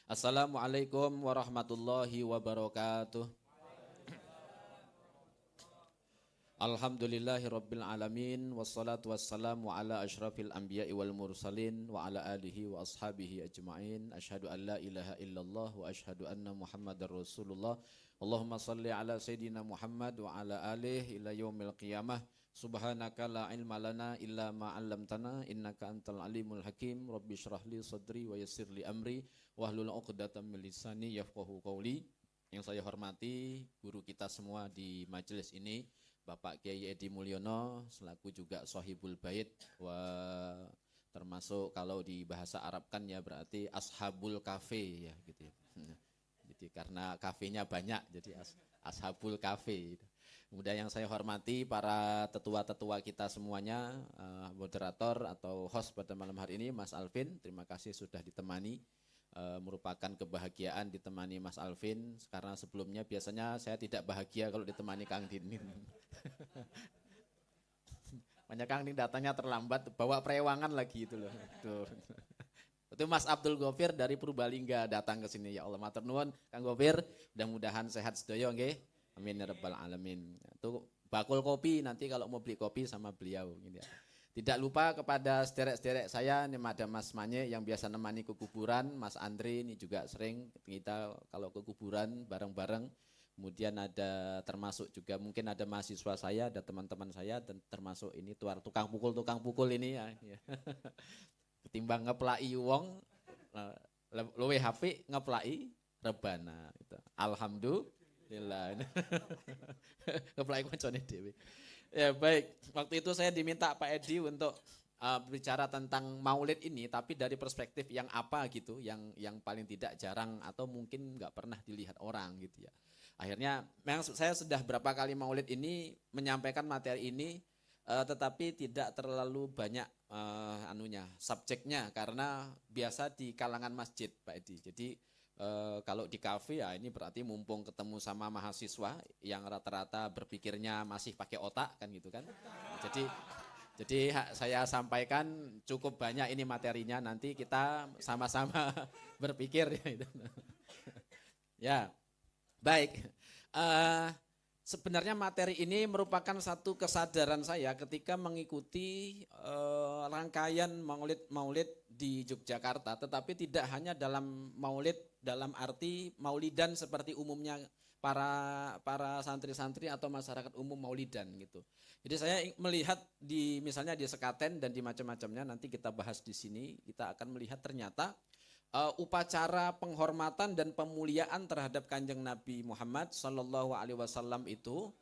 Assalamualaikum warahmatullahi wabarakatuh. Alhamdulillahirabbil alamin wassalatu wassalamu ala asyrafil anbiya'i wal mursalin wa ala alihi wa ashabihi ajma'in. Asyhadu an la ilaha illallah wa asyhadu anna Muhammadar Rasulullah. Allahumma shalli ala sayidina Muhammad wa ala alihi ila yaumil qiyamah. Subhanaka la ilma lana illa ma 'allamtana innaka antal alimul hakim. Rabbi shrah li sadri wa yassir li amri wahlul 'uqdatam min lisani yafqahu qawli. Yang saya hormati guru kita semua di majelis ini, Bapak Kiai Edi Mulyono selaku juga Sohibul Bait, termasuk kalau di bahasa Arab kan ya berarti Ashabul Kafe ya gitu ya. Jadi karena kafenya banyak jadi Ashabul Kafe. Kemudian yang saya hormati para tetua-tetua kita semuanya, moderator atau host pada malam hari ini Mas Alvin, terima kasih sudah ditemani. Merupakan kebahagiaan ditemani Mas Alvin, karena sebelumnya biasanya saya tidak bahagia kalau ditemani Kang Dinin. Banyak Kang Dinin datangnya terlambat, bawa perewangan lagi itu loh. Itu Mas Abdul Gofir dari Purbalingga datang ke sini. Ya Allah matur nuwun Kang Gofir, mudah-mudahan sehat sedoyo nggih. Amin ya rabbal alamin. Itu bakul kopi nanti kalau mau beli kopi sama beliau gitu ya. Tidak lupa kepada sederek-sederek saya, ini ada Mas Manye yang biasa nemani ke kuburan, Mas Andri ini juga sering kita kalau ke kuburan bareng-bareng. Kemudian ada termasuk juga mungkin ada mahasiswa saya, ada teman-teman saya, dan termasuk ini tukang pukul ini ya. Ketimbang ngeplai wong, luwe HP ngeplai rebana. Gitu. Alhamdulillah. Ngeplai koncone dhewe. Ya baik, waktu itu saya diminta Pak Edi untuk bicara tentang maulid ini, tapi dari perspektif yang apa gitu, yang paling tidak jarang atau mungkin nggak pernah dilihat orang gitu ya. Akhirnya memang saya sudah berapa kali maulid ini menyampaikan materi ini, tetapi tidak terlalu banyak subjeknya karena biasa di kalangan masjid Pak Edi. Jadi kalau di kafe ya ini berarti mumpung ketemu sama mahasiswa yang rata-rata berpikirnya masih pakai otak kan gitu kan. Jadi saya sampaikan cukup banyak ini materinya, nanti kita sama-sama berpikir ya itu. Ya, baik. Sebenarnya materi ini merupakan satu kesadaran saya ketika mengikuti rangkaian maulid di Yogyakarta, tetapi tidak hanya dalam maulid dalam arti maulidan seperti umumnya para santri-santri atau masyarakat umum maulidan gitu. Jadi saya melihat misalnya di Sekaten dan di macam-macamnya, nanti kita bahas di sini, kita akan melihat ternyata upacara penghormatan dan pemuliaan terhadap Kanjeng Nabi Muhammad Sallallahu Alaihi Wasallam itu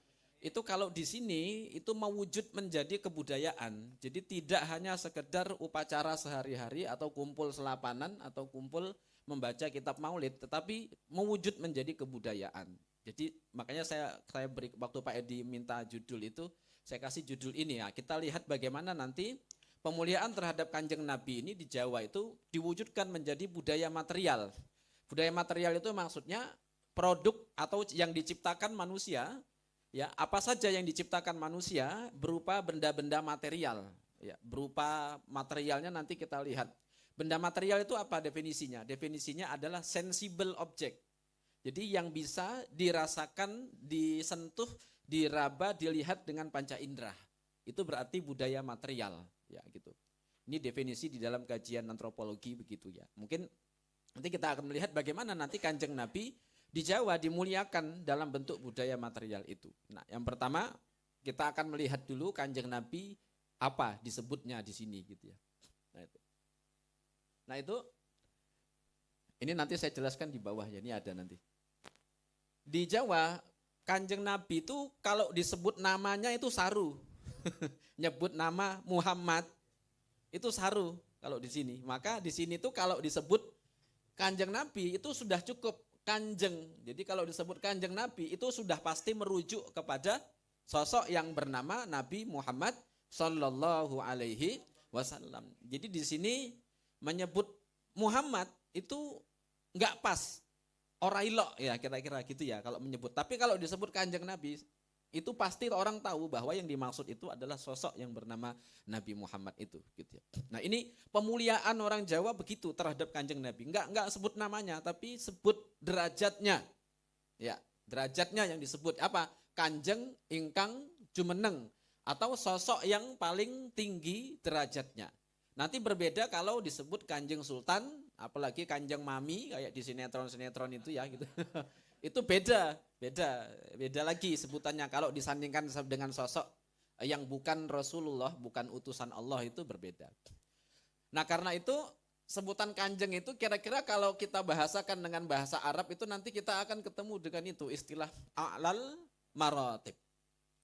kalau di sini itu mewujud menjadi kebudayaan. Jadi tidak hanya sekedar upacara sehari-hari atau kumpul selapanan atau kumpul membaca kitab maulid, tetapi mewujud menjadi kebudayaan. Jadi makanya saya beri waktu Pak Edi minta judul itu, saya kasih judul ini ya. Kita lihat bagaimana nanti pemuliaan terhadap Kanjeng Nabi ini di Jawa itu diwujudkan menjadi budaya material. Budaya material itu maksudnya produk atau yang diciptakan manusia, ya apa saja yang diciptakan manusia berupa benda-benda material, ya berupa materialnya nanti kita lihat. Benda material itu apa definisinya? Definisinya adalah sensible object. Jadi yang bisa dirasakan, disentuh, diraba, dilihat dengan panca indera. Itu berarti budaya material. Ya gitu. Ini definisi di dalam kajian antropologi begitu ya. Mungkin nanti kita akan melihat bagaimana nanti Kanjeng Nabi di Jawa dimuliakan dalam bentuk budaya material itu. Nah, yang pertama kita akan melihat dulu Kanjeng Nabi apa disebutnya di sini gitu ya. Nah itu ini nanti saya jelaskan di bawah ya, ini ada nanti. Di Jawa Kanjeng Nabi itu kalau disebut namanya itu saru. Nyebut nama Muhammad itu saru kalau di sini. Maka di sini tuh kalau disebut Kanjeng Nabi itu sudah cukup kanjeng. Jadi kalau disebut Kanjeng Nabi itu sudah pasti merujuk kepada sosok yang bernama Nabi Muhammad Sallallahu Alaihi Wasallam. Jadi di sini menyebut Muhammad itu nggak pas, orailok ya kira-kira gitu ya kalau menyebut. Tapi kalau disebut Kanjeng Nabi itu pasti orang tahu bahwa yang dimaksud itu adalah sosok yang bernama Nabi Muhammad itu gitu ya. Nah, ini pemuliaan orang Jawa begitu terhadap Kanjeng Nabi. Enggak sebut namanya tapi sebut derajatnya. Ya, derajatnya yang disebut apa? Kanjeng ingkang jumeneng atau sosok yang paling tinggi derajatnya. Nanti berbeda kalau disebut Kanjeng Sultan, apalagi Kanjeng Mami kayak di sinetron-sinetron itu ya gitu. Itu beda lagi sebutannya kalau disandingkan dengan sosok yang bukan Rasulullah, bukan utusan Allah itu berbeda. Nah, karena itu sebutan kanjeng itu kira-kira kalau kita bahasakan dengan bahasa Arab itu nanti kita akan ketemu dengan itu istilah a'lal maratib.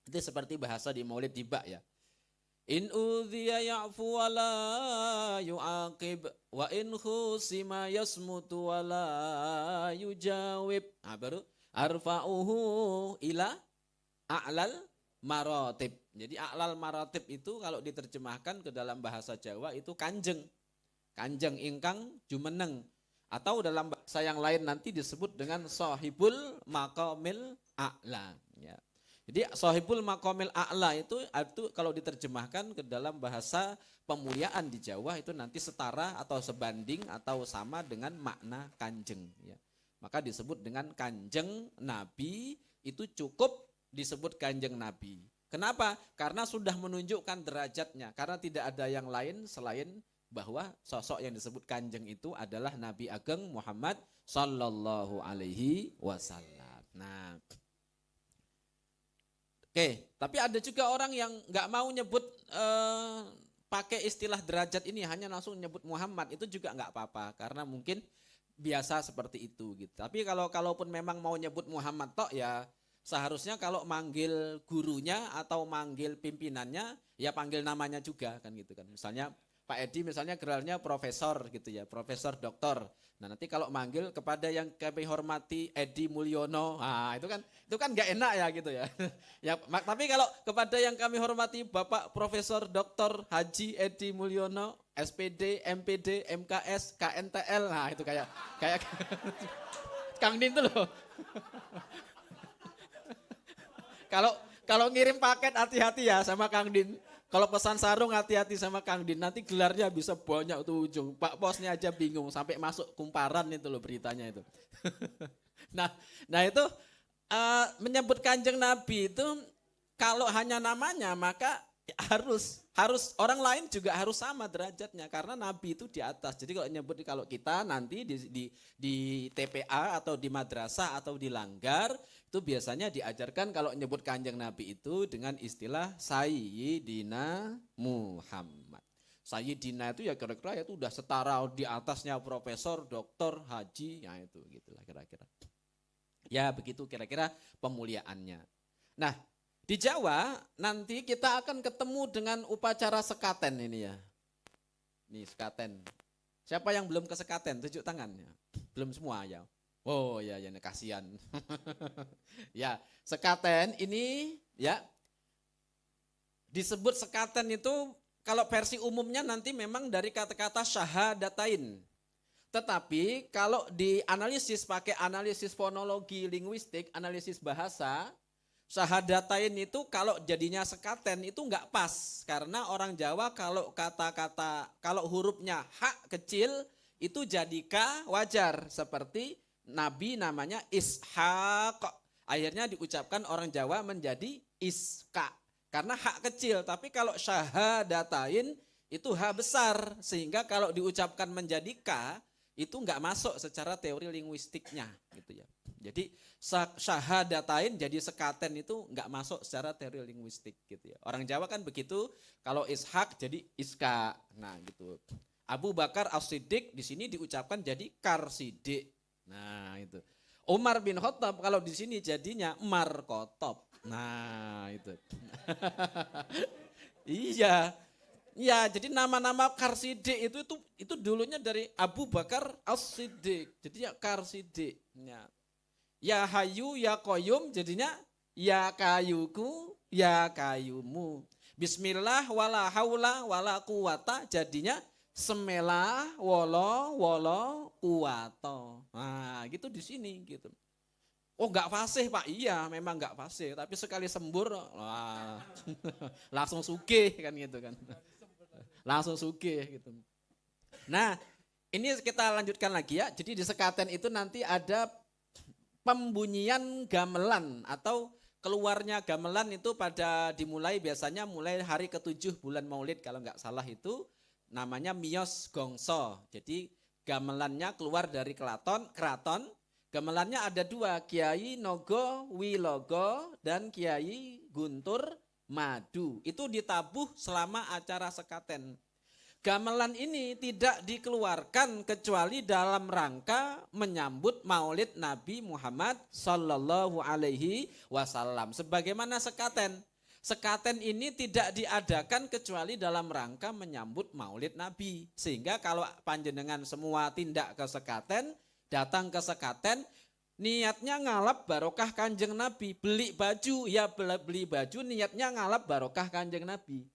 Itu seperti bahasa di Maulid Tiba ya. In udhiya ya'fu wa la yu'aqib wa in khusima yasmutu wa la yujawib. Nah, baru arfa'uhu ila a'lal maratib. Jadi a'lal maratib itu kalau diterjemahkan ke dalam bahasa Jawa itu kanjeng. Kanjeng ingkang jumeneng. Atau dalam bahasa yang lain nanti disebut dengan sahibul maqamil a'la. Ya. Jadi sahibul maqamil a'la itu kalau diterjemahkan ke dalam bahasa pemuliaan di Jawa itu nanti setara atau sebanding atau sama dengan makna kanjeng. Ya. Maka disebut dengan kanjeng Nabi itu cukup disebut kanjeng Nabi. Kenapa? Karena sudah menunjukkan derajatnya. Karena tidak ada yang lain selain bahwa sosok yang disebut kanjeng itu adalah Nabi Ageng Muhammad Sallallahu Alaihi Wasallam. Nah, oke, tapi ada juga orang yang nggak mau nyebut pakai istilah derajat ini, hanya langsung nyebut Muhammad, itu juga nggak apa-apa karena mungkin biasa seperti itu gitu. Tapi kalaupun memang mau nyebut Muhammad tok ya seharusnya kalau manggil gurunya atau manggil pimpinannya ya panggil namanya juga kan gitu kan. Misalnya Pak Edi misalnya gelarnya profesor gitu ya, profesor doktor. Nah, nanti kalau manggil kepada yang kami hormati Edi Mulyono, nah itu kan nggak enak ya gitu ya. Ya, tapi kalau kepada yang kami hormati Bapak Profesor Dr. Haji Edi Mulyono, SPD, MPD, MKS, KNTL, nah itu kayak Kang Din tuh loh. Kalau ngirim paket hati-hati ya sama Kang Din. Kalau pesan sarung hati-hati sama Kang Din, nanti gelarnya bisa banyak tuh ujung. Pak Posnya aja bingung sampai masuk kumparan itu loh beritanya itu. nah itu menyebut Kanjeng Nabi itu kalau hanya namanya maka harus orang lain juga harus sama derajatnya karena Nabi itu di atas. Jadi kalau kita nanti di TPA atau di madrasah atau di langgar itu biasanya diajarkan kalau nyebut Kanjeng Nabi itu dengan istilah Sayyidina Muhammad. Sayyidina itu ya kira-kira itu udah setara di atasnya profesor, doktor, haji, ya itu gitulah kira-kira. Ya begitu kira-kira pemuliaannya. Nah, di Jawa nanti kita akan ketemu dengan upacara sekaten ini ya. Nih sekaten. Siapa yang belum ke sekaten? Tunjuk tangannya. Belum semua ya. Oh ya kasihan. Ya, sekaten ini ya disebut sekaten itu kalau versi umumnya nanti memang dari kata-kata syahadatain. Tetapi kalau dianalisis pakai analisis fonologi linguistik, analisis bahasa, syahadatain itu kalau jadinya sekaten itu enggak pas karena orang Jawa kalau kalau hurufnya hak kecil itu jadi ka wajar seperti Nabi namanya Ishaq. Akhirnya diucapkan orang Jawa menjadi Iska. Karena hak kecil. Tapi kalau syahadatain itu H besar. Sehingga kalau diucapkan menjadi K itu enggak masuk secara teori linguistiknya. Gitu ya. Jadi syahadatain jadi sekaten itu enggak masuk secara teori linguistik. Gitu ya. Orang Jawa kan begitu. Kalau Ishaq jadi Iska. Nah gitu. Abu Bakar As-Siddiq di sini diucapkan jadi Karsidik. Nah itu. Umar bin Khattab kalau di sini jadinya Umar Khattab. Nah itu. Iya. Ya, jadi nama-nama Karsidik itu dulunya dari Abu Bakar As-Siddiq. Jadi ya Karsidik. Ya Hayu ya Qayyum jadinya ya kayuku ya kayumu. Bismillah wala haula wala quwata jadinya Semela wolo kuwato. Nah, gitu di sini gitu. Oh nggak fasih Pak, iya memang nggak fasih, tapi sekali sembur, wah, langsung sugih kan gitu kan, langsung sugih gitu. Nah ini kita lanjutkan lagi ya, jadi di sekaten itu nanti ada pembunyian gamelan atau keluarnya gamelan itu pada dimulai biasanya mulai hari ke-7 bulan Maulid kalau nggak salah itu namanya Miyos Gongso. Jadi gamelannya keluar dari keraton. Gamelannya ada dua, Kiai Nogo Wilogo dan Kiai Guntur Madu. Itu ditabuh selama acara sekaten. Gamelan ini tidak dikeluarkan kecuali dalam rangka menyambut Maulid Nabi Muhammad Sallallahu Alaihi Wasallam. Sebagaimana sekaten, sekaten ini tidak diadakan kecuali dalam rangka menyambut Maulid Nabi. Sehingga kalau panjenengan semua tindak ke sekaten, datang ke sekaten, niatnya ngalap barokah Kanjeng Nabi. Beli baju, ya beli baju niatnya ngalap barokah Kanjeng Nabi.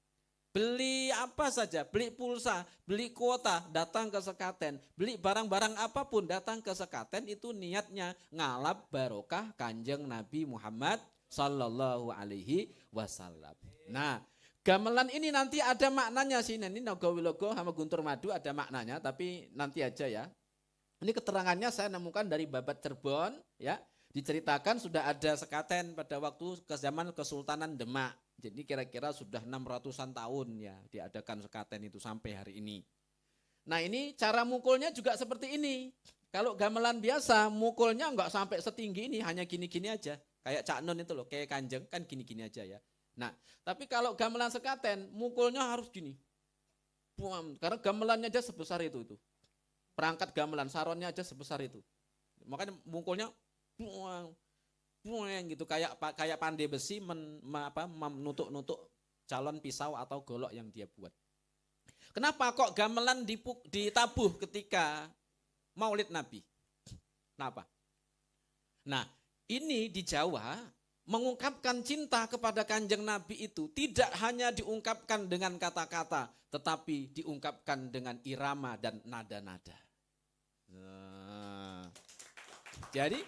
Beli apa saja, beli pulsa, beli kuota, datang ke sekaten. Beli barang-barang apapun, datang ke sekaten, itu niatnya ngalap barokah Kanjeng Nabi Muhammad Sallallahu Alaihi Wasallam. Nah, gamelan ini nanti ada maknanya sih. Ini Nogo Wilogo sama Guntur Madu ada maknanya, tapi nanti aja ya. Ini keterangannya saya nemukan dari Babat Cirebon, ya. Diceritakan sudah ada sekaten pada waktu ke zaman Kesultanan Demak. Jadi kira-kira sudah 600-an tahun ya diadakan sekaten itu sampai hari ini. Nah ini cara mukulnya juga seperti ini. Kalau gamelan biasa mukulnya enggak sampai setinggi ini, hanya gini-gini aja. Kayak Cak Nun itu loh, kayak Kanjeng kan gini-gini aja ya. Nah tapi kalau gamelan sekaten mukulnya harus gini. Karena gamelannya aja sebesar itu. Perangkat gamelan, saronnya aja sebesar itu. Makanya mukulnya gitu kayak pandai besi menutuk-nutuk calon pisau atau golok yang dia buat. Kenapa kok gamelan ditabuh ketika Maulid Nabi? Kenapa? Nah, ini di Jawa mengungkapkan cinta kepada Kanjeng Nabi itu tidak hanya diungkapkan dengan kata-kata, tetapi diungkapkan dengan irama dan nada-nada. Nah, jadi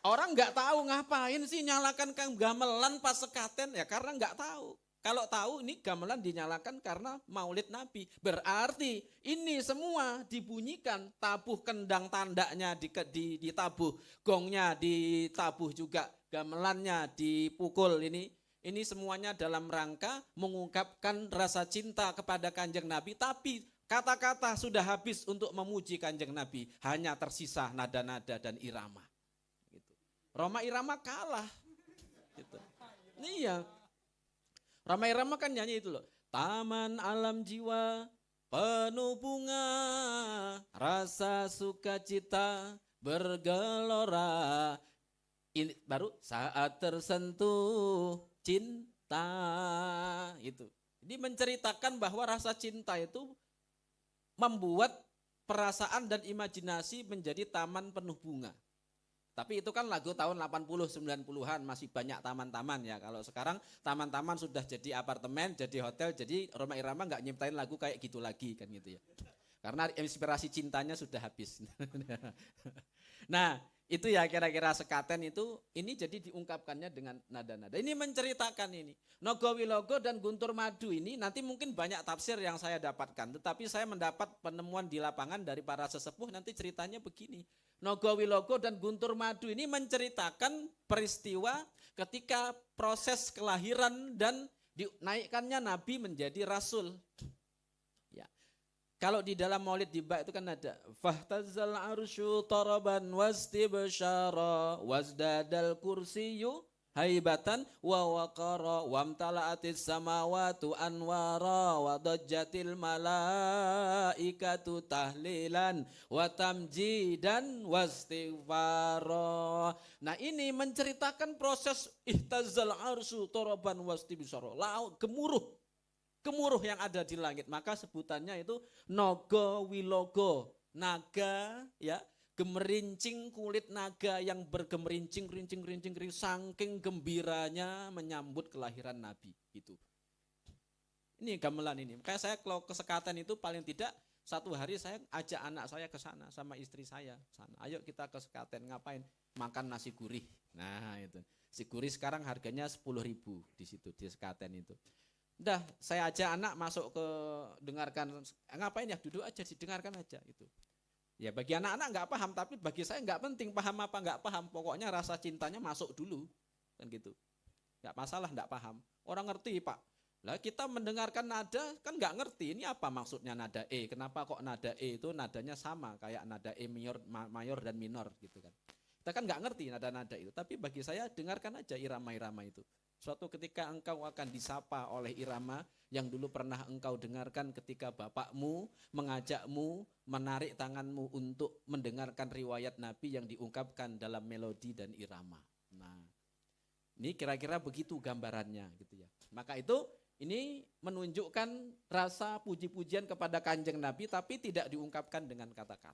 orang nggak tahu ngapain sih nyalakan gamelan pas sekaten ya karena nggak tahu. Kalau tahu ini gamelan dinyalakan karena Maulid Nabi. Berarti ini semua dibunyikan, tabuh kendang tandanya ditabuh, gongnya ditabuh juga, gamelannya dipukul ini. Ini semuanya dalam rangka mengungkapkan rasa cinta kepada Kanjeng Nabi, tapi kata-kata sudah habis untuk memuji Kanjeng Nabi, hanya tersisa nada-nada dan irama. Roma Irama kalah. Gitu. Iya. Roma Irama kan nyanyi itu loh. Taman alam jiwa penuh bunga, rasa sukacita bergelora. Ini baru saat tersentuh cinta. Itu. Jadi menceritakan bahwa rasa cinta itu membuat perasaan dan imajinasi menjadi taman penuh bunga. Tapi itu kan lagu tahun 80 90-an masih banyak taman-taman ya. Kalau sekarang taman-taman sudah jadi apartemen, jadi hotel, jadi Roma Irama enggak nyiptain lagu kayak gitu lagi kan gitu ya. Karena inspirasi cintanya sudah habis. Nah, itu ya kira-kira sekaten itu ini jadi diungkapkannya dengan nada-nada. Ini menceritakan ini. Nogo Wilogo dan Guntur Madu ini nanti mungkin banyak tafsir yang saya dapatkan. Tetapi saya mendapat penemuan di lapangan dari para sesepuh nanti ceritanya begini. Nogo Wilogo dan Guntur Madu ini menceritakan peristiwa ketika proses kelahiran dan dinaikkannya Nabi menjadi Rasul. Ya. Kalau di dalam Maulid di bak itu kan ada fahtazal arsyu taraban wastibsyara wasdadal kursiyyu haibatan wa waqara wamtala'atis samawati anwara wa dajjatil malaikatu tahlilan wa tamjidan wastighfara. Nah ini menceritakan proses ihtazal arsyu taraban wastibsyara, gemuruh yang ada di langit. Maka sebutannya itu Nogo Wilogo, naga ya, gemerincing kulit naga yang bergemerincing rincing saking gembiranya menyambut kelahiran Nabi itu. Ini gamelan ini. Makanya saya kalau ke sekaten itu paling tidak Satu hari saya ajak anak saya ke sana sama istri saya sana. Ayo kita ke sekaten, ngapain? Makan nasi gurih. Nah itu. Nasi gurih sekarang harganya 10.000 di situ di sekaten itu. Udah, saya ajak anak masuk ke dengarkan, ngapain ya, duduk aja, didengarkan aja itu. Ya bagi anak-anak nggak paham, tapi bagi saya nggak penting paham apa nggak paham, pokoknya rasa cintanya masuk dulu, kan gitu. Nggak masalah nggak paham, orang ngerti Pak. Lah kita mendengarkan nada kan nggak ngerti, ini apa maksudnya nada E, kenapa kok nada E itu nadanya sama kayak nada E mayor dan minor gitu kan. Kita kan nggak ngerti nada-nada itu, tapi bagi saya dengarkan aja irama-irama itu. Suatu ketika engkau akan disapa oleh irama yang dulu pernah engkau dengarkan ketika bapakmu mengajakmu menarik tanganmu untuk mendengarkan riwayat Nabi yang diungkapkan dalam melodi dan irama. Nah, ini kira-kira begitu gambarannya gitu ya. Maka itu ini menunjukkan rasa puji-pujian kepada Kanjeng Nabi tapi tidak diungkapkan dengan kata-kata.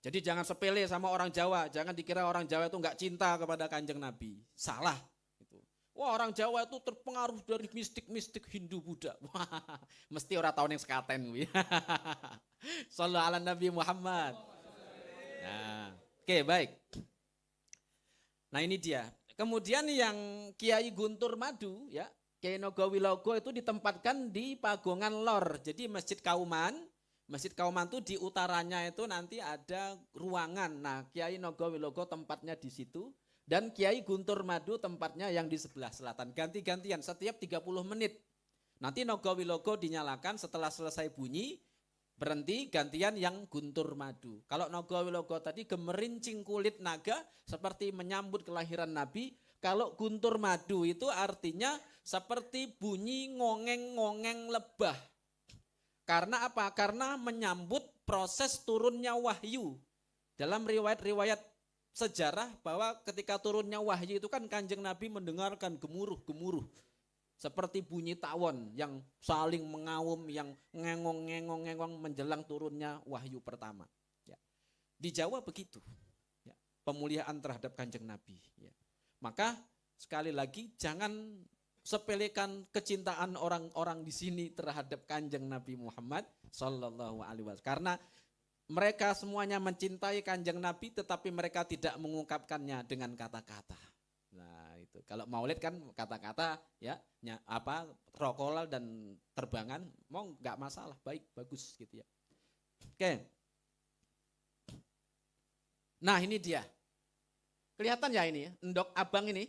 Jadi jangan sepele sama orang Jawa, jangan dikira orang Jawa itu enggak cinta kepada Kanjeng Nabi. Salah. Wah orang Jawa itu terpengaruh dari mistik-mistik Hindu Buddha. Wah, mesti orang tahun yang sekaten. Sallallahu ala Nabi Muhammad. Nah, oke, baik. Nah ini dia. Kemudian yang Kiai Guntur Madu, ya, Kiai Nogowilogo itu ditempatkan di Pagongan Lor. Jadi Masjid Kauman itu di utaranya itu nanti ada ruangan. Nah Kiai Nogowilogo tempatnya di situ. Dan Kiai Guntur Madu tempatnya yang di sebelah selatan. Ganti-gantian setiap 30 menit. Nanti Nogowilogo dinyalakan setelah selesai bunyi, berhenti gantian yang Guntur Madu. Kalau Nogowilogo tadi gemerincing kulit naga seperti menyambut kelahiran Nabi. Kalau Guntur Madu itu artinya seperti bunyi ngongeng-ngongeng lebah. Karena apa? Karena menyambut proses turunnya wahyu. Dalam riwayat-riwayat sejarah bahwa ketika turunnya wahyu itu kan Kanjeng Nabi mendengarkan gemuruh-gemuruh seperti bunyi tawon yang saling mengawum, yang ngengong-ngengong menjelang turunnya wahyu pertama. Ya. Di Jawa begitu, ya. Pemuliaan terhadap Kanjeng Nabi. Ya. Maka sekali lagi jangan sepelekan kecintaan orang-orang di sini terhadap Kanjeng Nabi Muhammad Sallallahu Alaihi Wasallam. Karena mereka semuanya mencintai Kanjeng Nabi tetapi mereka tidak mengungkapkannya dengan kata-kata. Nah, itu. Kalau Maulid kan kata-kata ya, rokola dan terbangan mau enggak masalah, baik, bagus gitu ya. Oke. Nah, ini dia. Kelihatan ya ini, endok abang ini.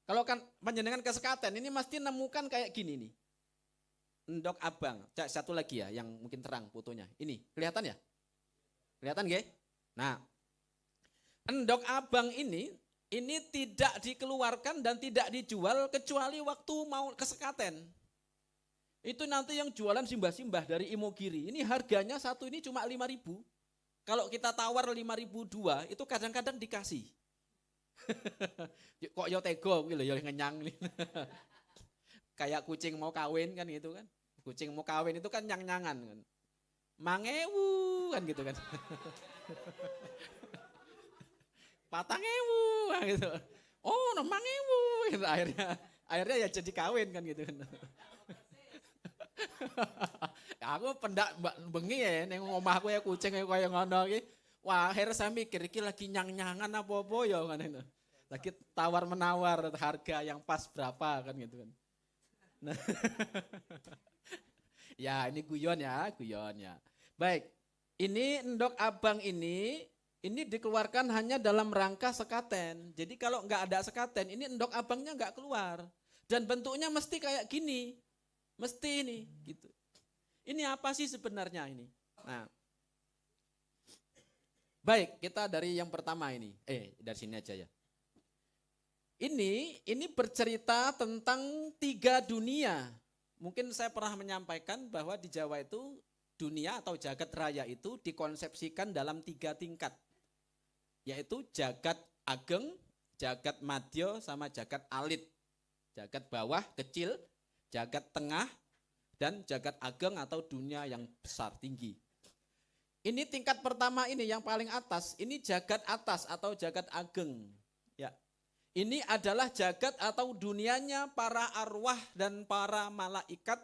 Kalau kan panjenengan ke sekaten ini mesti nemukan kayak gini nih. Endok abang, satu lagi ya yang mungkin terang fotonya. Ini, kelihatan ya? Kelihatan nggih? Nah, endok abang ini tidak dikeluarkan dan tidak dijual kecuali waktu mau ke sekaten. Itu nanti yang jualan simbah-simbah dari Imogiri. Ini harganya satu ini cuma 5.000. Kalau kita tawar 5.002 itu kadang-kadang dikasih. Kok yo tego gitu ya ngenyang nih. Kayak kucing mau kawin kan gitu kan. Kucing mau kawin itu kan nyang-nyangan kan. Mangewu kan gitu kan. Patangewu gitu. Oh, no mangewu gitu. Akhirnya ya jadi kawin kan gitu kan. Aku pendak bengi ya ning omahku ya kucing kaya ngono iki. Wah, akhirnya saya mikir iki lagi nyang-nyangan apa-apa ya kan itu. Lagi tawar-menawar harga yang pas berapa kan gitu kan. Nah. Ya ini guyon ya. Baik, ini endok abang ini dikeluarkan hanya dalam rangka sekaten. Jadi kalau nggak ada sekaten, ini endok abangnya nggak keluar. Dan bentuknya mesti kayak gini, mesti ini gitu. Ini apa sih sebenarnya ini? Nah, baik kita dari yang pertama ini. Dari sini aja ya. Ini bercerita tentang 3 dunia. Mungkin saya pernah menyampaikan bahwa di Jawa itu dunia atau jagat raya itu dikonsepsikan dalam 3 tingkat. Yaitu jagat ageng, jagat madya, sama jagat alit. Jagat bawah kecil, jagat tengah, dan jagat ageng atau dunia yang besar tinggi. Ini tingkat pertama ini yang paling atas, ini jagat atas atau jagat ageng. Ya. Ini adalah jagat atau dunianya para arwah dan para malaikat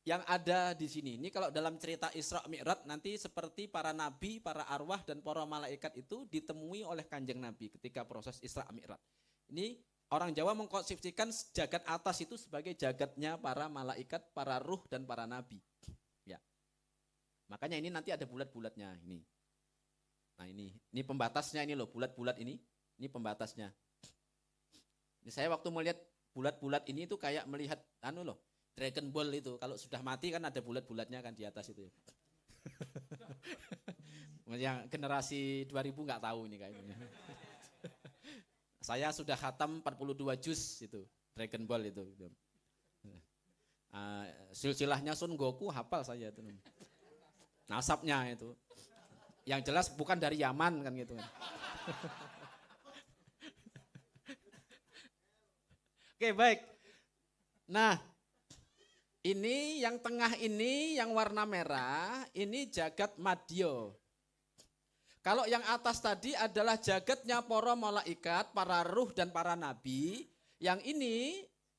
yang ada di sini. Ini kalau dalam cerita Isra Mi'raj nanti seperti para nabi, para arwah dan para malaikat itu ditemui oleh Kanjeng Nabi ketika proses Isra Mi'raj. Ini orang Jawa mengkonsepsikan jagat atas itu sebagai jagatnya para malaikat, para ruh dan para nabi. Ya. Makanya ini nanti ada bulat-bulatnya ini. Nah ini pembatasnya ini loh, bulat-bulat ini pembatasnya. Ini saya waktu melihat bulat-bulat ini itu kayak melihat Dragon Ball itu. Kalau sudah mati kan ada bulat-bulatnya kan di atas itu. Yang generasi 2000 nggak tahu ini kayaknya. Saya sudah khatam 42 juz itu, Dragon Ball itu. Silsilahnya Sun Goku hafal saya itu. Nasabnya itu. Yang jelas bukan dari Yaman kan gitu. Oke, baik. Nah, ini yang tengah ini yang warna merah, ini jagat madya. Kalau yang atas tadi adalah jagatnya para malaikat, para ruh dan para nabi. Yang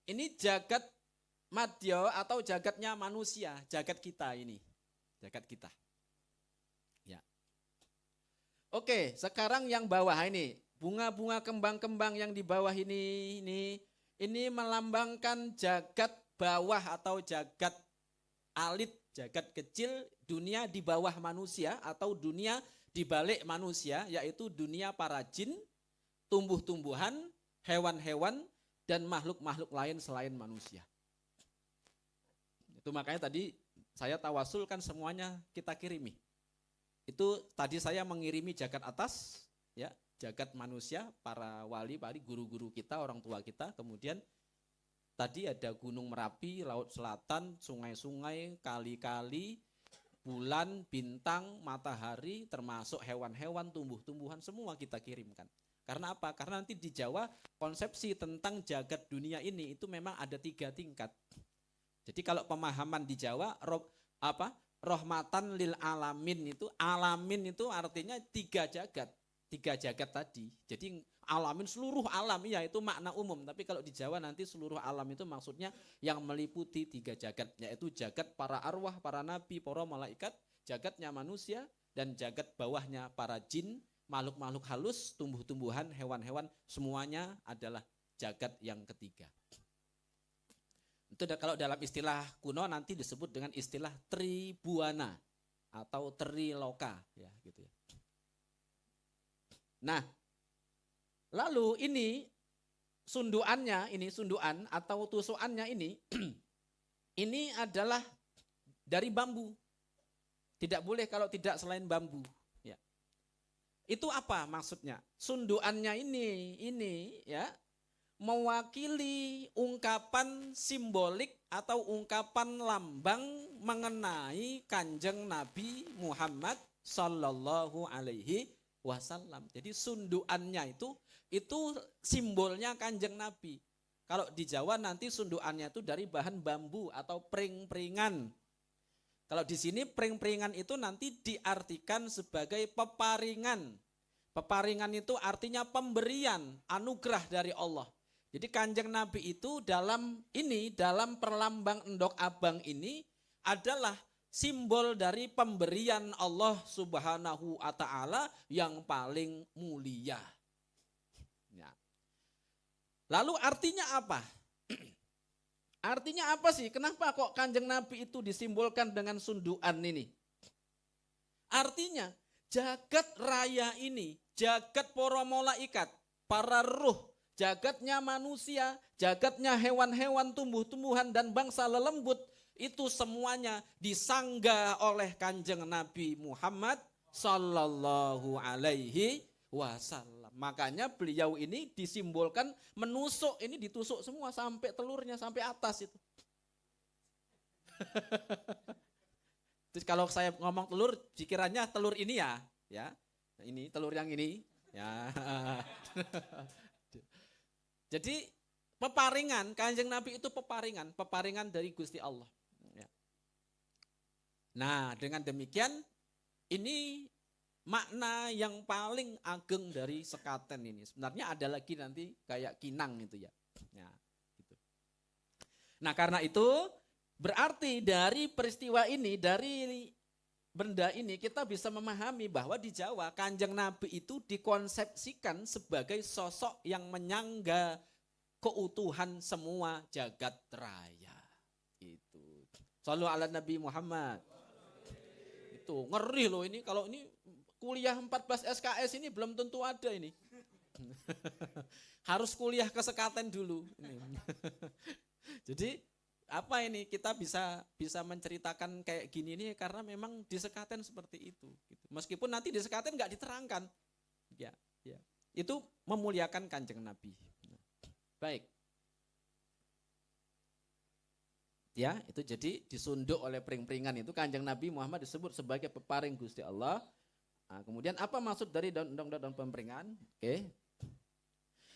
ini jagat madya atau jagatnya manusia, jagat kita ini. Jagat kita. Ya. Oke, sekarang yang bawah ini, bunga-bunga kembang-kembang yang di bawah ini melambangkan jagat bawah atau jagat alit, jagat kecil, dunia di bawah manusia atau dunia di balik manusia, yaitu dunia para jin, tumbuh-tumbuhan, hewan-hewan, dan makhluk-makhluk lain selain manusia. Itu makanya tadi saya tawasul kan semuanya kita kirimi. Itu tadi saya mengirimi jagat atas, ya, jagat manusia, para wali, guru-guru kita, orang tua kita, kemudian tadi ada Gunung Merapi, Laut Selatan, sungai-sungai, kali-kali, bulan, bintang, matahari, termasuk hewan-hewan, tumbuh-tumbuhan, semua kita kirimkan. Karena apa? Karena nanti di Jawa konsepsi tentang jagat dunia ini itu memang ada 3 tingkat. Jadi kalau pemahaman di Jawa, rahmatan lil alamin itu artinya 3 jagat. 3 jagat tadi. Jadi alamin seluruh alam, iya itu makna umum. Tapi kalau di Jawa nanti seluruh alam itu maksudnya yang meliputi 3 jagat. Yaitu jagat para arwah, para nabi, para malaikat, jagatnya manusia, dan jagat bawahnya para jin, makhluk-makhluk halus, tumbuh-tumbuhan, hewan-hewan, semuanya adalah jagat yang ketiga. Itu kalau dalam istilah kuno nanti disebut dengan istilah tribuana atau triloka, ya gitu ya. Nah, lalu ini sunduannya, ini sunduan atau tusukannya ini adalah dari bambu. Tidak boleh kalau tidak selain bambu. Ya. Itu apa maksudnya? Sunduannya ini ya mewakili ungkapan simbolik atau ungkapan lambang mengenai Kanjeng Nabi Muhammad Sallallahu Alaihi Wasallam. Jadi sunduannya itu simbolnya Kanjeng Nabi. Kalau di Jawa nanti sunduannya itu dari bahan bambu atau pring-pringan. Kalau di sini pring-pringan itu nanti diartikan sebagai peparingan. Peparingan itu artinya pemberian, anugerah dari Allah. Jadi Kanjeng Nabi itu dalam perlambang endok abang ini adalah simbol dari pemberian Allah Subhanahu wa Ta'ala yang paling mulia. Ya. Lalu artinya apa? Artinya apa sih? Kenapa kok Kanjeng Nabi itu disimbolkan dengan sunduan ini? Artinya jagat raya ini, jagat para malaikat, para ruh, jagatnya manusia, jagatnya hewan-hewan, tumbuh-tumbuhan dan bangsa lelembut, itu semuanya disanggah oleh Kanjeng Nabi Muhammad Sallallahu Alaihi Wasallam. Makanya beliau ini disimbolkan menusuk, ini ditusuk semua sampai telurnya, sampai atas itu. Terus kalau saya ngomong telur, pikirannya telur ini ya. Ini telur yang ini, ya. Jadi peparingan, Kanjeng Nabi itu peparingan dari Gusti Allah. Ya. Nah, dengan demikian ini makna yang paling ageng dari sekaten ini. Sebenarnya ada lagi nanti kayak kinang itu ya. Ya gitu. Nah, karena itu Berarti dari peristiwa ini, dari benda ini kita bisa memahami bahwa di Jawa Kanjeng Nabi itu dikonsepsikan sebagai sosok yang menyangga keutuhan semua jagat raya. Itu. Shallu ala Nabi Muhammad. Itu ngeri loh ini, kalau ini kuliah 14 SKS ini belum tentu ada ini. Harus kuliah ke Sekaten dulu. Jadi apa ini kita bisa menceritakan kayak gini ini karena memang di Sekaten seperti itu. Meskipun nanti di Sekaten nggak diterangkan, ya. Itu memuliakan Kanjeng Nabi. Baik. Ya, itu jadi disunduk oleh pring-pringan itu Kanjeng Nabi Muhammad disebut sebagai peparing Gusti Allah. Nah, kemudian apa maksud dari daun pempringan? Oke.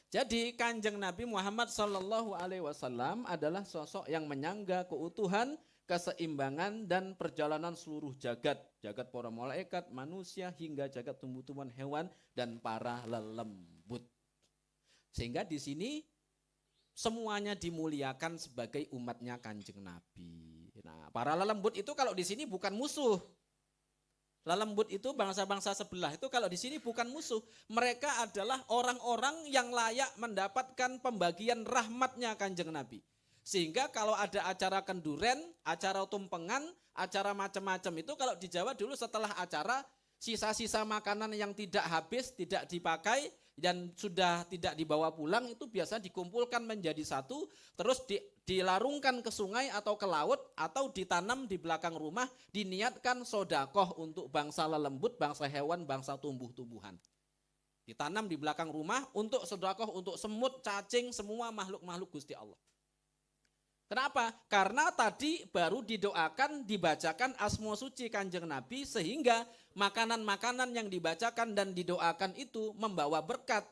Jadi Kanjeng Nabi Muhammad Sallallahu Alaihi Wasallam adalah sosok yang menyangga keutuhan, keseimbangan dan perjalanan seluruh jagat para malaikat, manusia hingga jagat tumbuh-tumbuhan, hewan dan para lelembut. Sehingga di sini semuanya dimuliakan sebagai umatnya Kanjeng Nabi. Nah, para lelembut itu kalau di sini bukan musuh. Lelembut itu bangsa-bangsa sebelah itu kalau di sini bukan musuh. Mereka adalah orang-orang yang layak mendapatkan pembagian rahmatnya Kanjeng Nabi. Sehingga kalau ada acara kenduren, acara tumpengan, acara macam-macam itu kalau di Jawa dulu setelah acara sisa-sisa makanan yang tidak habis, tidak dipakai dan sudah tidak dibawa pulang itu biasa dikumpulkan menjadi satu, terus dilarungkan ke sungai atau ke laut atau ditanam di belakang rumah, diniatkan sodakoh untuk bangsa lelembut, bangsa hewan, bangsa tumbuh-tumbuhan. Ditanam di belakang rumah untuk sodakoh untuk semut, cacing, semua makhluk-makhluk Gusti Allah. Kenapa? Karena tadi baru didoakan, dibacakan asma suci Kanjeng Nabi sehingga makanan-makanan yang dibacakan dan didoakan itu membawa berkat.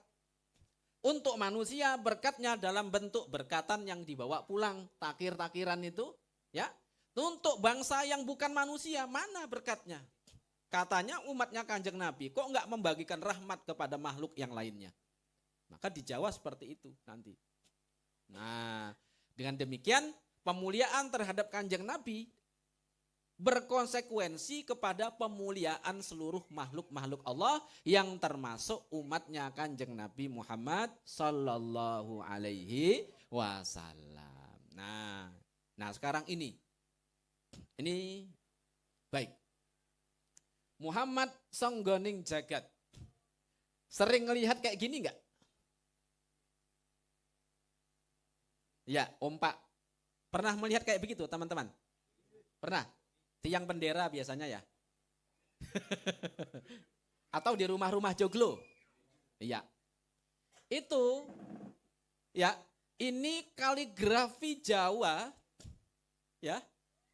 Untuk manusia berkatnya dalam bentuk berkatan yang dibawa pulang, takir-takiran itu, ya. Untuk bangsa yang bukan manusia, mana berkatnya? Katanya umatnya Kanjeng Nabi, kok enggak membagikan rahmat kepada makhluk yang lainnya? Maka di Jawa seperti itu nanti. Nah, dengan demikian pemuliaan terhadap Kanjeng Nabi berkonsekuensi kepada pemuliaan seluruh makhluk-makhluk Allah yang termasuk umatnya Kanjeng Nabi Muhammad Sallallahu Alaihi Wasallam. Nah sekarang ini baik. Muhammad songgoning jagat. Sering ngelihat kayak gini enggak? Ya, ompak. Pernah melihat kayak begitu, teman-teman? Pernah? Tiang bendera biasanya ya? Atau di rumah-rumah joglo? Iya. Itu, ya, ini kaligrafi Jawa, ya,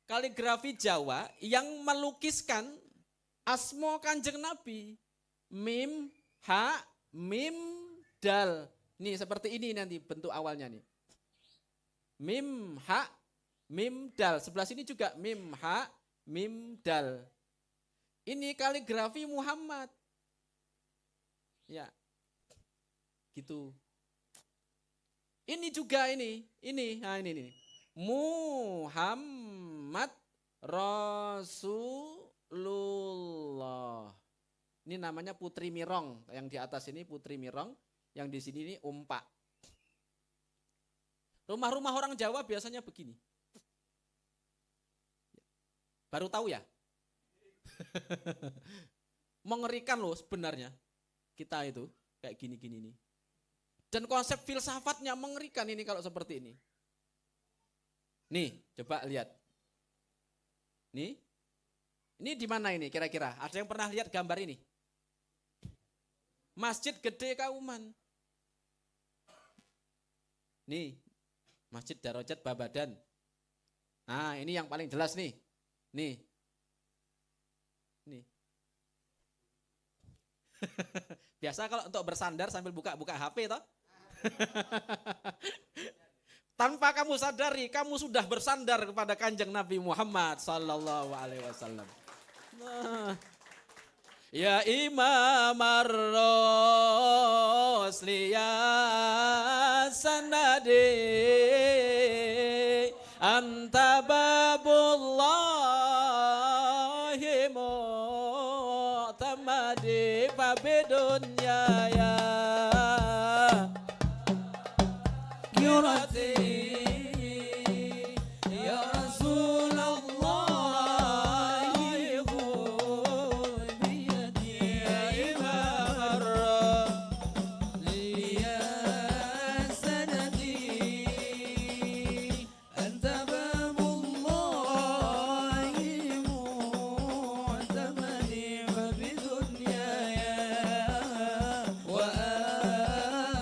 kaligrafi Jawa yang melukiskan asma Kanjeng Nabi. Mim, ha, mim, dal. Nih seperti ini nanti bentuk awalnya nih. Mim, ha, mim, dal. Sebelah sini juga mim, ha, mim, dal. Ini kaligrafi Muhammad. Ya. Gitu. Ini juga ini. Nah ini. Muhammad Rasulullah. Ini namanya Putri Mirong. Yang di atas ini Putri Mirong. Yang di sini ini umpak. Rumah-rumah orang Jawa biasanya begini. Baru tahu ya? Mengerikan loh sebenarnya. Kita itu kayak gini-gini nih. Dan konsep filsafatnya mengerikan ini kalau seperti ini. Nih, coba lihat. Nih. Ini di mana ini kira-kira? Ada yang pernah lihat gambar ini? Masjid Gede Kauman. Nih. Masjid Darajat Babadan. Nah, ini yang paling jelas nih. Nih. Biasa kalau untuk bersandar sambil buka-buka HP toh. Tanpa kamu sadari, kamu sudah bersandar kepada Kanjeng Nabi Muhammad Sallallahu Alaihi Wasallam. Nah. Ya Imam ar-Rusli ya sanadi anta babullahi mu'tamadi fabidunya ya yurati ya Rasulullah khudh biyadi ya imam liya sanadi anta babullahi mu'tamadi fabidunya ya wa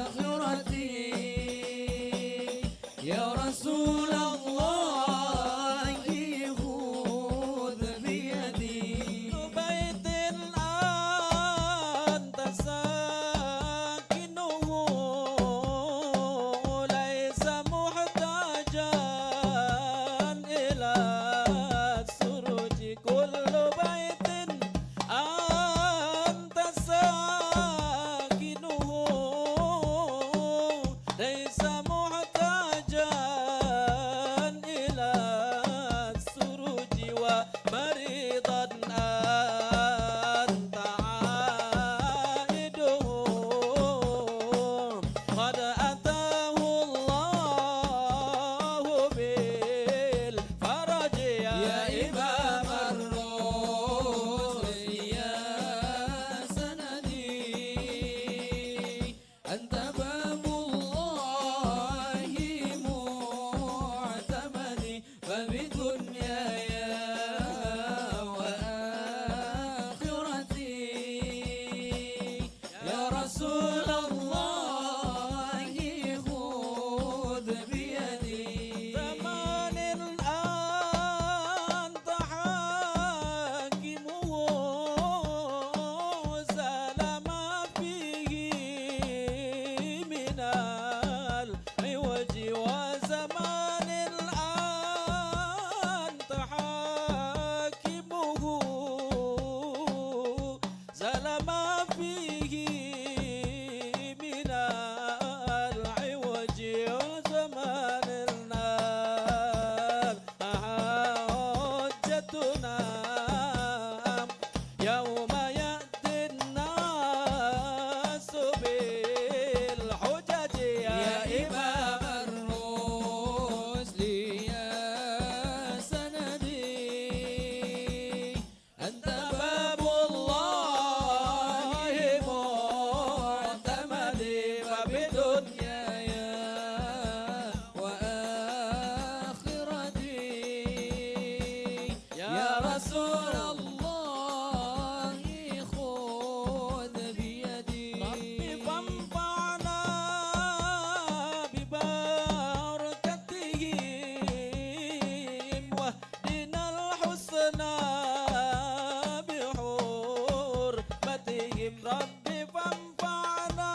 akhirati ya Rasulullah khudh biyadi baitin anta sakinuhu laisa muhtajan ila suruji kullu baitin anta sakinuhu laisa muhtajan ila suruji wa maridan anta aiduhu qad atahu Allahu bil faraj ya imam ar-rusul ya sanadi anta babullahi mu'tamadi fabidunya ya wa akhirati ya Rasulullah khudh biyadi zamanin anta hakimuhu salama fihi minal iwaji wa zamanin anta hakimuhu salama fihi minal iwaji wa zamanin hujjatuna yawma ya'tin nasu bil hujaji ya imam ar-rusli ya sanadi anta babullahi mu'tamadi fabidunya ya wa akhirati ya Rasulullah khudh biyadi rabbi fanfa'na bi barakatihim wahdinal husna bi hurmatihim rabbi fanfa'na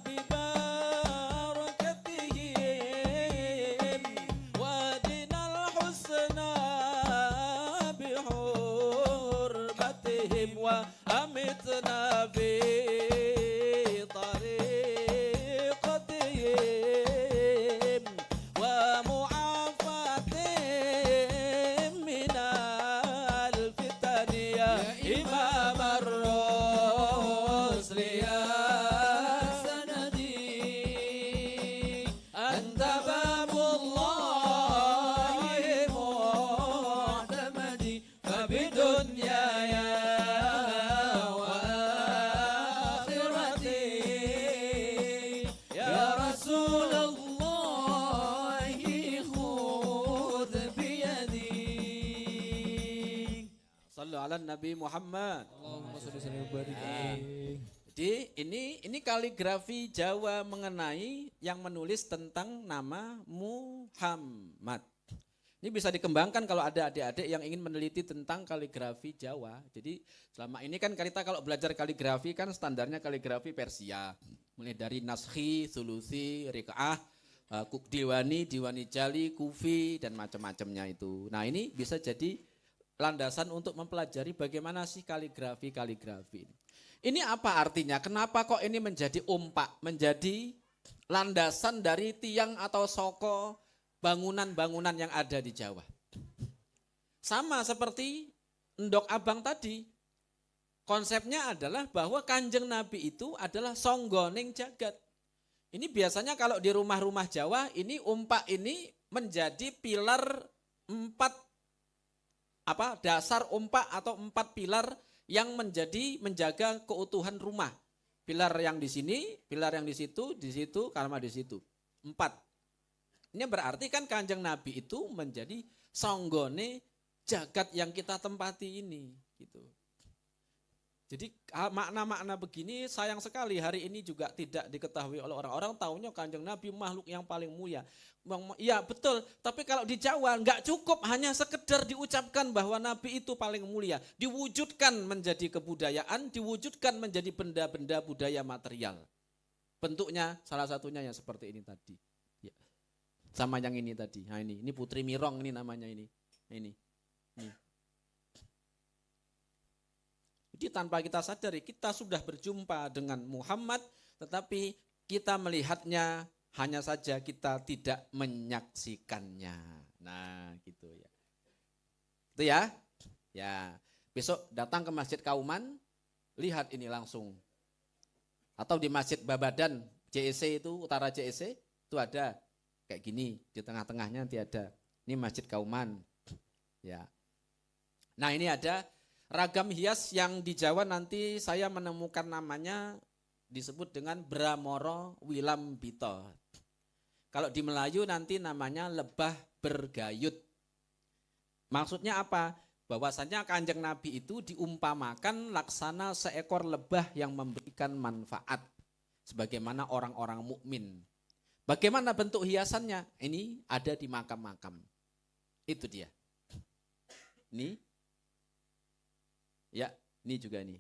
bi barakatihim wahdinal husna bi hurmatihim wa amitna bi tariqatihim wa mu'afatihim minal fitani ya imam ar-rusli ya sanadi anta babullahi mu'tamadi fabidunya ya wa akhirati ya Rasulullah khudh biyadi sallu ala Nabi Muhammad. Allahumma sholli wa barik. Jadi ini kaligrafi Jawa mengenai yang menulis tentang nama Muhammad. Ini bisa dikembangkan kalau ada adik-adik yang ingin meneliti tentang kaligrafi Jawa. Jadi selama ini kan kita kalau belajar kaligrafi kan standarnya kaligrafi Persia. Mulai dari Naskhi, Sulusi, Rikaah, Diwani, Diwani Jali, Kufi, dan macam-macamnya itu. Nah ini bisa jadi landasan untuk mempelajari bagaimana sih kaligrafi ini. Ini apa artinya? Kenapa kok ini menjadi umpak, menjadi landasan dari tiang atau soko bangunan-bangunan yang ada di Jawa. Sama seperti Endok Abang tadi. Konsepnya adalah bahwa Kanjeng Nabi itu adalah songgoning jagat. Ini biasanya kalau di rumah-rumah Jawa, ini umpak ini menjadi pilar 4, dasar umpak atau 4 pilar yang menjaga keutuhan rumah. Pilar yang di sini, pilar yang di situ, karma di situ. 4. Ini berarti kan Kanjeng Nabi itu menjadi songgone jagat yang kita tempati ini, gitu. Jadi makna-makna begini sayang sekali hari ini juga tidak diketahui oleh orang-orang. Taunya Kanjeng Nabi makhluk yang paling mulia. Ya betul, tapi kalau di Jawa nggak cukup hanya sekedar diucapkan bahwa Nabi itu paling mulia. Diwujudkan menjadi kebudayaan, diwujudkan menjadi benda-benda budaya material. Bentuknya salah satunya yang seperti ini tadi. Ya. Sama yang ini tadi. Nah ini Putri Mirong ini namanya ini. Ini. Jadi tanpa kita sadari kita sudah berjumpa dengan Muhammad, tetapi kita melihatnya hanya saja kita tidak menyaksikannya. Nah, gitu ya. Itu ya. Ya, besok datang ke Masjid Kauman, lihat ini langsung. Atau di Masjid Babadan, JEC itu, Utara JEC, itu ada kayak gini, di tengah-tengahnya nanti ada. Ini Masjid Kauman. Ya. Nah, ini ada ragam hias yang di Jawa nanti saya menemukan namanya disebut dengan Bramoro Wilambito. Kalau di Melayu nanti namanya lebah bergayut. Maksudnya apa? Bahwasanya Kanjeng Nabi itu diumpamakan laksana seekor lebah yang memberikan manfaat. Sebagaimana orang-orang mukmin. Bagaimana bentuk hiasannya? Ini ada di makam-makam. Itu dia. Ini. Ya, ini juga ini.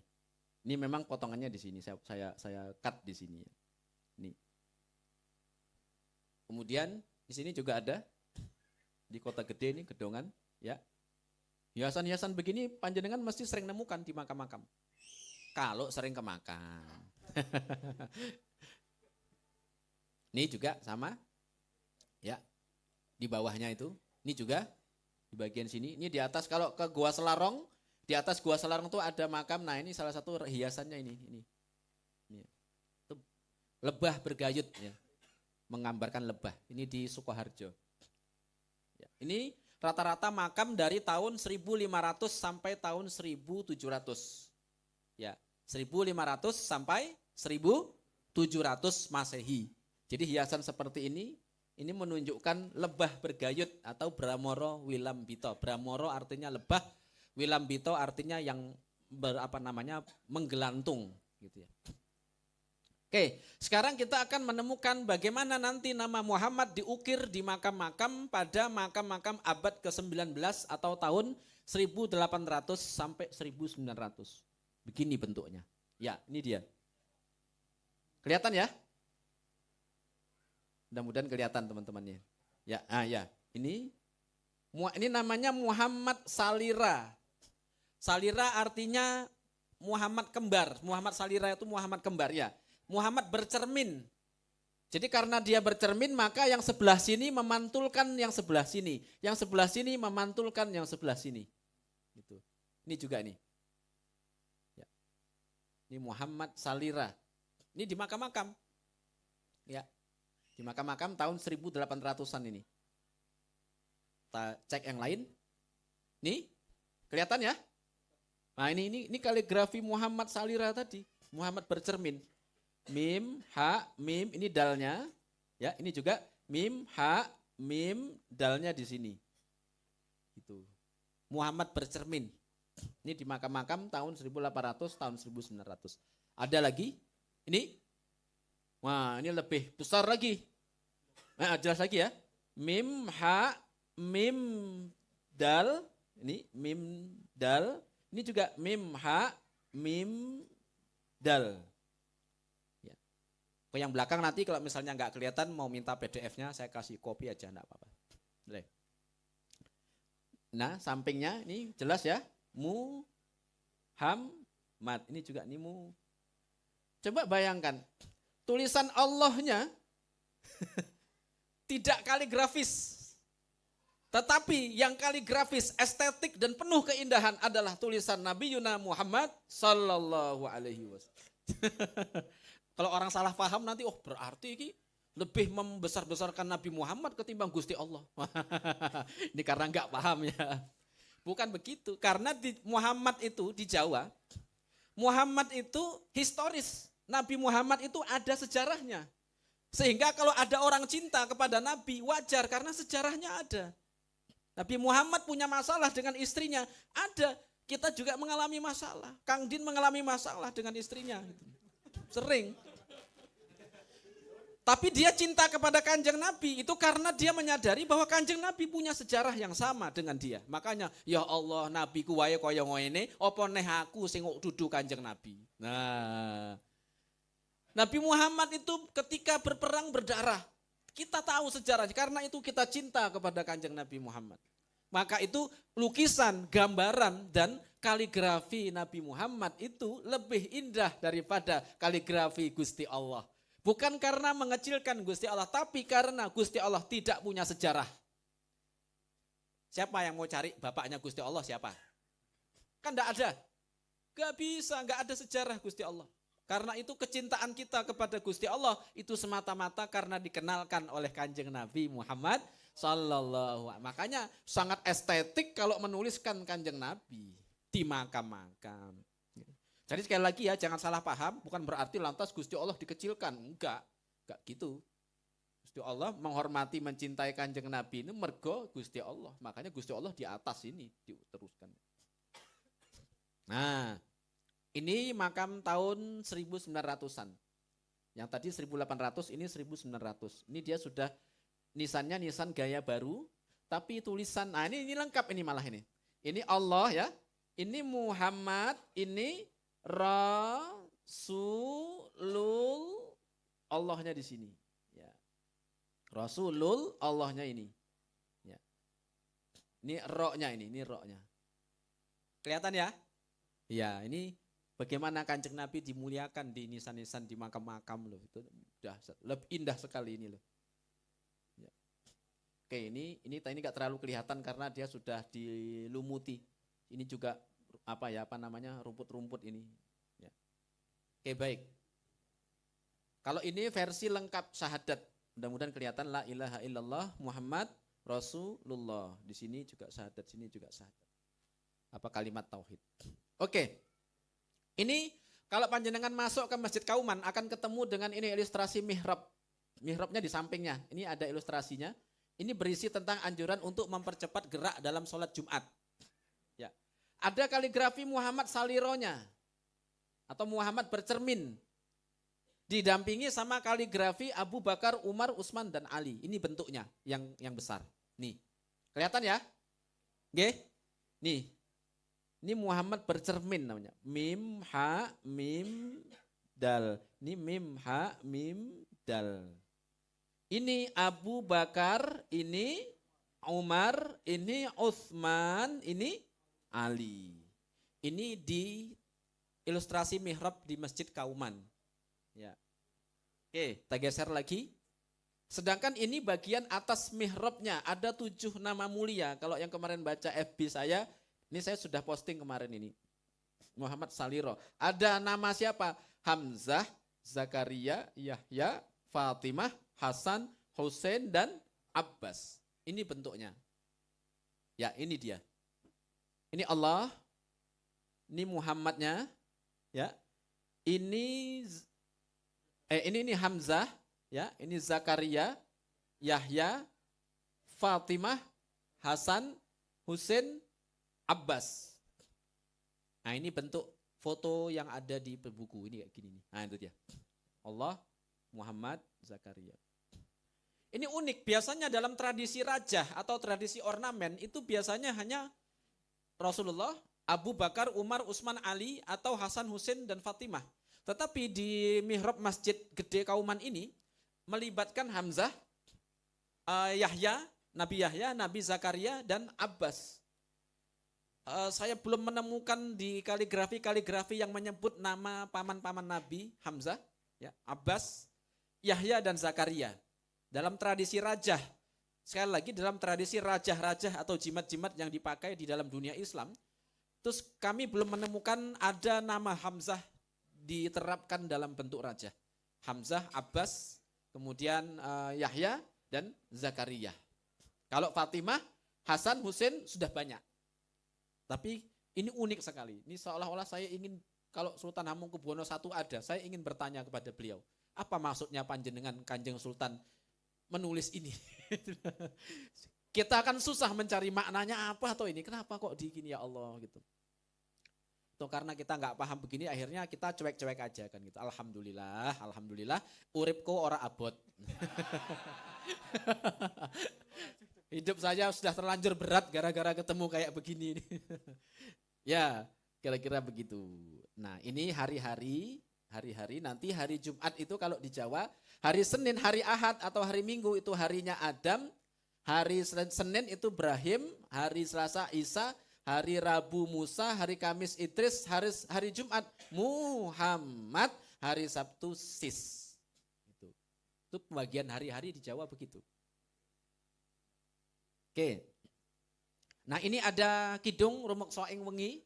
Ini memang potongannya di sini. Saya cut di sini. Ini. Kemudian di sini juga ada di Kota Gede ini Gedongan, ya. Hiasan-hiasan begini panjenengan mesti sering nemukan di makam-makam. Kalau sering ke makam. Ini juga sama. Ya. Di bawahnya itu. Ini juga di bagian sini. Ini di atas kalau ke Gua Selarong, di atas Gua Selarong itu ada makam. Nah, ini salah satu hiasannya ini. Itu lebah bergayut ya. Menggambarkan lebah. Ini di Sukoharjo. Ya, ini rata-rata makam dari tahun 1500 sampai tahun 1700. Ya, 1500 sampai 1700 Masehi. Jadi hiasan seperti ini menunjukkan lebah bergayut atau Bramoro Wilambito. Bramoro artinya lebah, Wilambito artinya yang menggelantung gitu ya. Oke, sekarang kita akan menemukan bagaimana nanti nama Muhammad diukir di makam-makam pada makam-makam abad ke-19 atau tahun 1800 sampai 1900. Begini bentuknya. Ya, ini dia. Kelihatan ya? Mudah-mudahan kelihatan teman-temannya. Ya, ya. Ini namanya Muhammad Salira. Salira artinya Muhammad kembar. Muhammad Salira itu Muhammad kembar ya. Muhammad bercermin. Jadi karena dia bercermin maka yang sebelah sini memantulkan yang sebelah sini. Yang sebelah sini memantulkan yang sebelah sini. Gitu. Ini juga ini. Ya. Ini Muhammad Salira. Ini di makam-makam. Ya. Di makam-makam tahun 1800-an ini. Kita cek yang lain. Nih, kelihatan ya? Nah ini kaligrafi Muhammad Salira tadi. Muhammad bercermin. Mim, ha, mim, ini dalnya. Ya, ini juga mim, ha, mim, dalnya di sini. Gitu. Muhammad bercermin. Ini di makam-makam tahun 1800, tahun 1900. Ada lagi? Ini. Wah, ini lebih besar lagi. Nah, jelas lagi ya. Mim, ha, mim, dal. Ini mim, dal. Ini juga mim, ha, mim, dal. Yang belakang nanti kalau misalnya nggak kelihatan mau minta PDF-nya saya kasih kopi aja enggak apa-apa. Nah, sampingnya ini jelas ya. Muhammad. Ini juga ini Coba bayangkan. Tulisan Allahnya tidak kaligrafis. Tetapi yang kaligrafis, estetik dan penuh keindahan adalah tulisan Nabi Yuna Muhammad sallallahu alaihi wasallam. Kalau orang salah paham nanti, oh berarti ini lebih membesar-besarkan Nabi Muhammad ketimbang Gusti Allah. Ini karena enggak paham ya. Bukan begitu, karena di Muhammad itu di Jawa, Muhammad itu historis. Nabi Muhammad itu ada sejarahnya. Sehingga kalau ada orang cinta kepada Nabi, wajar karena sejarahnya ada. Nabi Muhammad punya masalah dengan istrinya, ada. Kita juga mengalami masalah. Kang Din mengalami masalah dengan istrinya. Sering. Tapi dia cinta kepada Kanjeng Nabi itu karena dia menyadari bahwa Kanjeng Nabi punya sejarah yang sama dengan dia. Makanya, ya Allah, Nabi ku wae kaya ngene, apa neh aku sing dudu Kanjeng Nabi. Nah, Nabi Muhammad itu ketika berperang berdarah, kita tahu sejarahnya, karena itu kita cinta kepada Kanjeng Nabi Muhammad. Maka itu lukisan, gambaran, dan kaligrafi Nabi Muhammad itu lebih indah daripada kaligrafi Gusti Allah. Bukan karena mengecilkan Gusti Allah, tapi karena Gusti Allah tidak punya sejarah. Siapa yang mau cari bapaknya Gusti Allah, siapa? Kan enggak ada. Enggak bisa, enggak ada sejarah Gusti Allah. Karena itu kecintaan kita kepada Gusti Allah itu semata-mata karena dikenalkan oleh Kanjeng Nabi Muhammad sallallahu alaihi wasallam. Makanya sangat estetik kalau menuliskan Kanjeng Nabi di makam-makam. Jadi sekali lagi ya, jangan salah paham, bukan berarti lantas Gusti Allah dikecilkan, enggak gitu. Gusti Allah menghormati, mencintai Kanjeng Nabi ini mergo Gusti Allah. Makanya Gusti Allah di atas ini diteruskan. Nah, ini makam tahun 1900-an. Yang tadi 1800, ini 1900. Ini dia sudah nisannya nisan gaya baru, tapi tulisan, nah ini lengkap ini malah ini. Ini Allah ya, ini Muhammad, ini Rasulul, Allahnya di sini. Ya. Rasulul, Allahnya ini. Ya. Ini roknya ini roknya. Kelihatan ya? Ya, ini bagaimana Kanjeng Nabi dimuliakan di nisan-nisan di makam-makam loh. Itu udah lebih indah sekali ini loh. Ya. Oke, ini enggak terlalu kelihatan karena dia sudah dilumuti. Ini juga rumput-rumput ini. Ya. Oke, baik. Kalau ini versi lengkap syahadat, mudah-mudahan kelihatan la ilaha illallah Muhammad Rasulullah. Di sini juga syahadat, sini juga syahadat. Apa kalimat tauhid. Oke. Ini kalau panjenengan masuk ke Masjid Kauman akan ketemu dengan ini ilustrasi mihrab. Mihrabnya di sampingnya. Ini ada ilustrasinya. Ini berisi tentang anjuran untuk mempercepat gerak dalam sholat Jumat. Ya. Ada kaligrafi Muhammad Salironya atau Muhammad bercermin. Didampingi sama kaligrafi Abu Bakar, Umar, Utsman dan Ali. Ini bentuknya yang besar. Nih. Kelihatan ya? Nggih? Nih. Ini Muhammad bercermin namanya. Mim, ha, mim, dal. Ini mim, ha, mim, dal. Ini Abu Bakar, ini Umar, ini Utsman, ini Ali. Ini di ilustrasi mihrab di Masjid Kauman. Ya. Oke, kita geser lagi. Sedangkan ini bagian atas mihrabnya. Ada 7 nama mulia. Kalau yang kemarin baca FB saya, ini saya sudah posting kemarin ini. Muhammad Saliro. Ada nama siapa? Hamzah, Zakaria, Yahya, Fatimah, Hasan, Hussein, dan Abbas. Ini bentuknya. Ya, ini dia. Ini Allah. Ini Muhammadnya. Ya. Ini Hamzah. Ya, ini Zakaria, Yahya, Fatimah, Hasan, Hussein, Abbas. Nah, ini bentuk foto yang ada di buku ini kayak gini nih. Nah, itu dia. Allah, Muhammad, Zakaria. Ini unik, biasanya dalam tradisi raja atau tradisi ornamen itu biasanya hanya Rasulullah, Abu Bakar, Umar, Utsman, Ali atau Hasan, Hussein dan Fatimah. Tetapi di mihrab Masjid Gede Kauman ini melibatkan Hamzah, Yahya, Nabi Zakaria dan Abbas. Saya belum menemukan di kaligrafi yang menyebut nama paman-paman Nabi, Hamzah, ya, Abbas, Yahya dan Zakaria. Dalam tradisi raja sekali lagi dalam tradisi raja-raja atau jimat-jimat yang dipakai di dalam dunia Islam, terus kami belum menemukan ada nama Hamzah diterapkan dalam bentuk raja. Hamzah, Abbas, kemudian Yahya dan Zakaria. Kalau Fatimah, Hasan, Husain sudah banyak. Tapi ini unik sekali. Ini seolah-olah saya ingin, kalau Sultan Hamengkubuwono I ada, saya ingin bertanya kepada beliau, apa maksudnya panjenengan Kanjeng Sultan menulis ini? Kita akan susah mencari maknanya apa atau ini, kenapa kok digini ya Allah gitu. Itu karena kita nggak paham begini, akhirnya kita cuek-cuek aja kan gitu. Alhamdulillah, uripku ora abot. Hidup saya sudah terlanjur berat gara-gara ketemu kayak begini. Ya, kira-kira begitu. Nah, ini hari-hari, nanti hari Jumat itu kalau di Jawa, hari Senin, hari Ahad atau hari Minggu itu harinya Adam, hari Senin itu Ibrahim, hari Selasa Isa, hari Rabu Musa, hari Kamis Idris, hari Jumat Muhammad, hari Sabtu Sis. Itu pembagian hari-hari di Jawa begitu. Oke. Nah, ini ada Kidung Rumek Soeng Wengi.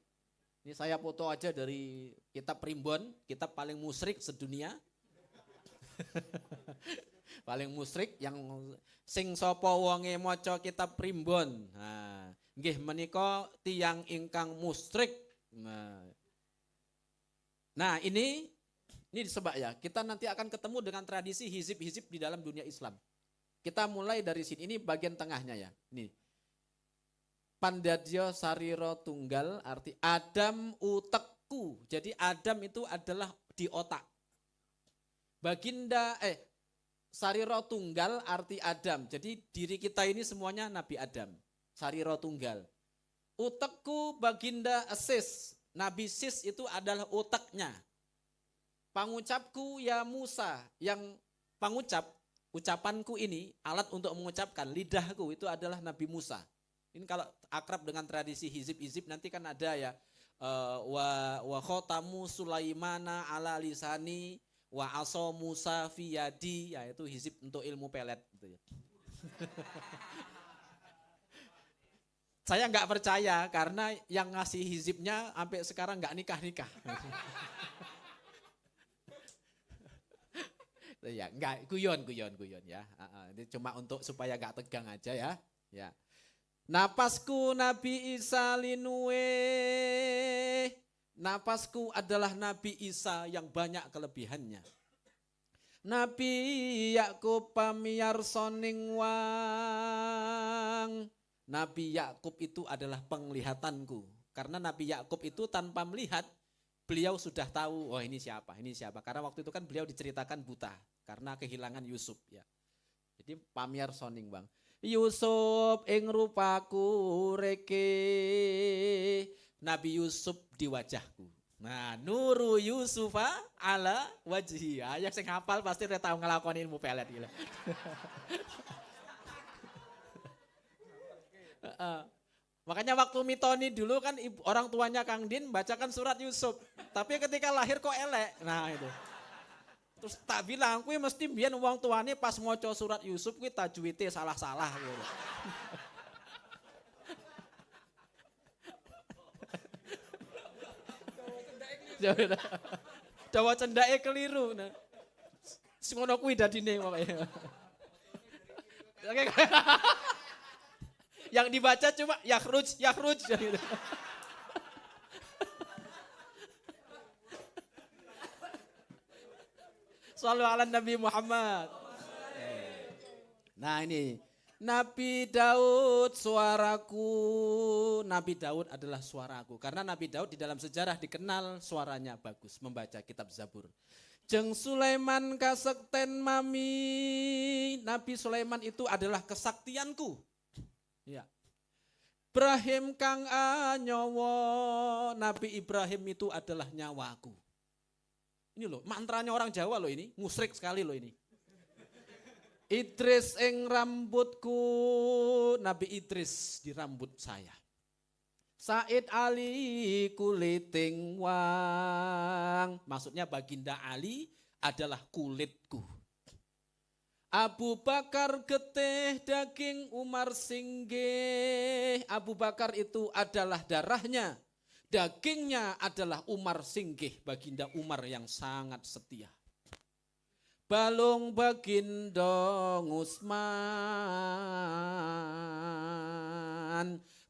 Ini saya foto aja dari kitab Primbon, kitab paling musyrik sedunia. Paling musyrik yang sing sapa wonge maca kitab Primbon. Nah, nggih menika tiyang ingkang musyrik. Nah, ini disebab ya. Kita nanti akan ketemu dengan tradisi hizib-hizib di dalam dunia Islam. Kita mulai dari sini, ini bagian tengahnya ya. Ini. Pandadya sarira tunggal arti Adam utekku. Jadi Adam itu adalah di otak. Baginda sarira tunggal arti Adam. Jadi diri kita ini semuanya Nabi Adam. Sarira tunggal. Utekku baginda Sis. Nabi Sis itu adalah otaknya. Pangucapku ya Musa, yang ucapanku ini alat untuk mengucapkan, lidahku itu adalah Nabi Musa. Ini kalau akrab dengan tradisi hizib-hizib nanti kan ada ya wa khotamu Sulaimana ala lisani wa aso Musa fi yadi, yaitu hizib untuk ilmu pelet gitu ya. Saya nggak percaya karena yang ngasih hizibnya sampai sekarang nggak nikah-nikah. Ya, enggak, guyon ya. Ini cuma untuk supaya enggak tegang aja ya. Ya. Napasku Nabi Isa linue. Napasku adalah Nabi Isa yang banyak kelebihannya. Nabi Yakub pamiyarsoning wang. Nabi Yakub itu adalah penglihatanku. Karena Nabi Yakub itu tanpa melihat, beliau sudah tahu, oh ini siapa. Karena waktu itu kan beliau diceritakan buta karena kehilangan Yusuf ya. Jadi pamiar soning bang. Yusuf ing rupaku reke. Nabi Yusuf di wajahku. Nah, nuru Yusufa ala wajhi. Yang sing hafal pasti udah tahu ngelakoni ilmu pelet gila. Makanya waktu mitoni dulu kan orang tuanya Kang Din bacakan surat Yusuf. Tapi ketika lahir kok elek. Nah itu. Terus tak bilang, kuwi mesti mbiyen wong tuane pas maca surat Yusuf kuwi tajwite salah-salah gitu. Dawa cendake keliru. Nah. Ngono kuwi dadine pokoke. Yang dibaca cuma yakhruj gitu. Shallu ala Nabi Muhammad. Nah ini Nabi Daud suaraku. Nabi Daud adalah suaraku. Karena Nabi Daud di dalam sejarah dikenal suaranya bagus membaca kitab Zabur. Jeng Sulaiman kasekten mami. Nabi Sulaiman itu adalah kesaktianku. Ya. Ibrahim kang anyawa. Nabi Ibrahim itu adalah nyawaku. Ini loh, mantranya orang Jawa loh ini, musyrik sekali loh ini. Idris ing rambutku, Nabi Idris di rambut saya. Said Ali kuliting wang, maksudnya baginda Ali adalah kulitku. Abu Bakar getih daging Umar singgih. Abu Bakar itu adalah darahnya, dagingnya adalah Umar singgih, baginda Umar yang sangat setia. Balung baginda Utsman,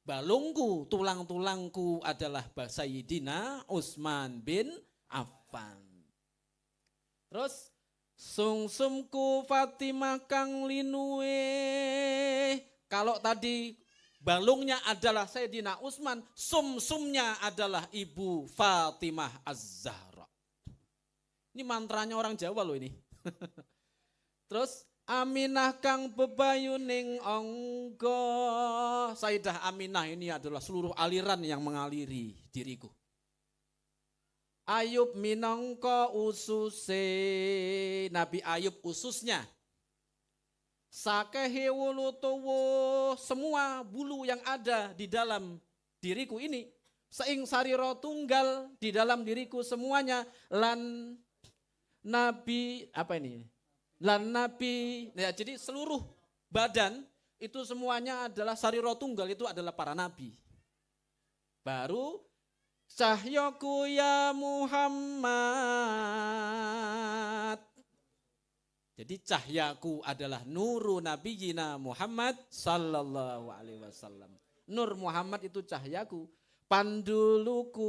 balungku, tulang-tulangku adalah Sayyidina Utsman bin Affan. Terus sungsumku Fatimah kang linue. Kalau tadi balungnya adalah Sayyidina Utsman, sumsumnya adalah Ibu Fatimah Az-Zahra. Ini mantranya orang Jawa loh ini. Terus Aminah kang bebayuning onggo. Sayyidah Aminah ini adalah seluruh aliran yang mengaliri diriku. Ayub minangka ususe, Nabi Ayub ususnya. Sakehe wulutuwu, semua bulu yang ada di dalam diriku ini. Seing sariro tunggal di dalam diriku semuanya. Lan Nabi, apa ini? Lan Nabi, ya, jadi seluruh badan itu semuanya adalah sariro tunggal, itu adalah para nabi. Baru cahyaku ya Muhammad. Jadi cahyaku adalah nuru nabiyina Muhammad sallallahu alaihi wasallam. Nur Muhammad itu cahyaku. Panduluku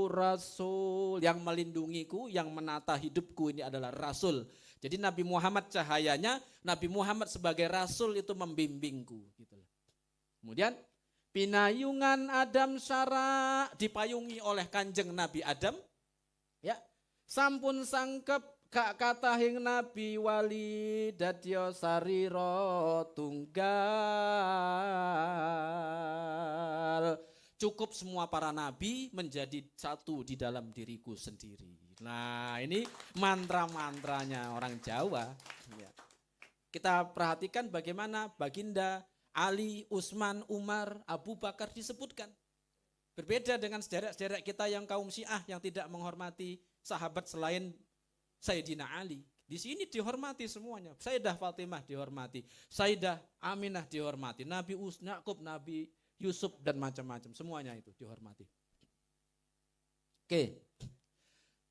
Rasul, yang melindungiku, yang menata hidupku ini adalah Rasul. Jadi Nabi Muhammad cahayanya, Nabi Muhammad sebagai Rasul itu membimbingku. Gitu. Kemudian pinayungan Adam Syara, dipayungi oleh kanjeng Nabi Adam. Ya, sampun sangkep kak katahing Nabi wali dadya sarira tunggal. Cukup semua para nabi menjadi satu di dalam diriku sendiri. Nah, ini mantra-mantranya orang Jawa. Ya. Kita perhatikan bagaimana baginda Ali, Utsman, Umar, Abu Bakar disebutkan. Berbeda dengan sederek-sederek kita yang kaum Syiah yang tidak menghormati sahabat selain Sayyidina Ali. Di sini dihormati semuanya. Sayyidah Fatimah dihormati, Sayyidah Aminah dihormati, Nabi Yakub, Nabi Yusuf dan macam-macam, semuanya itu dihormati. Oke.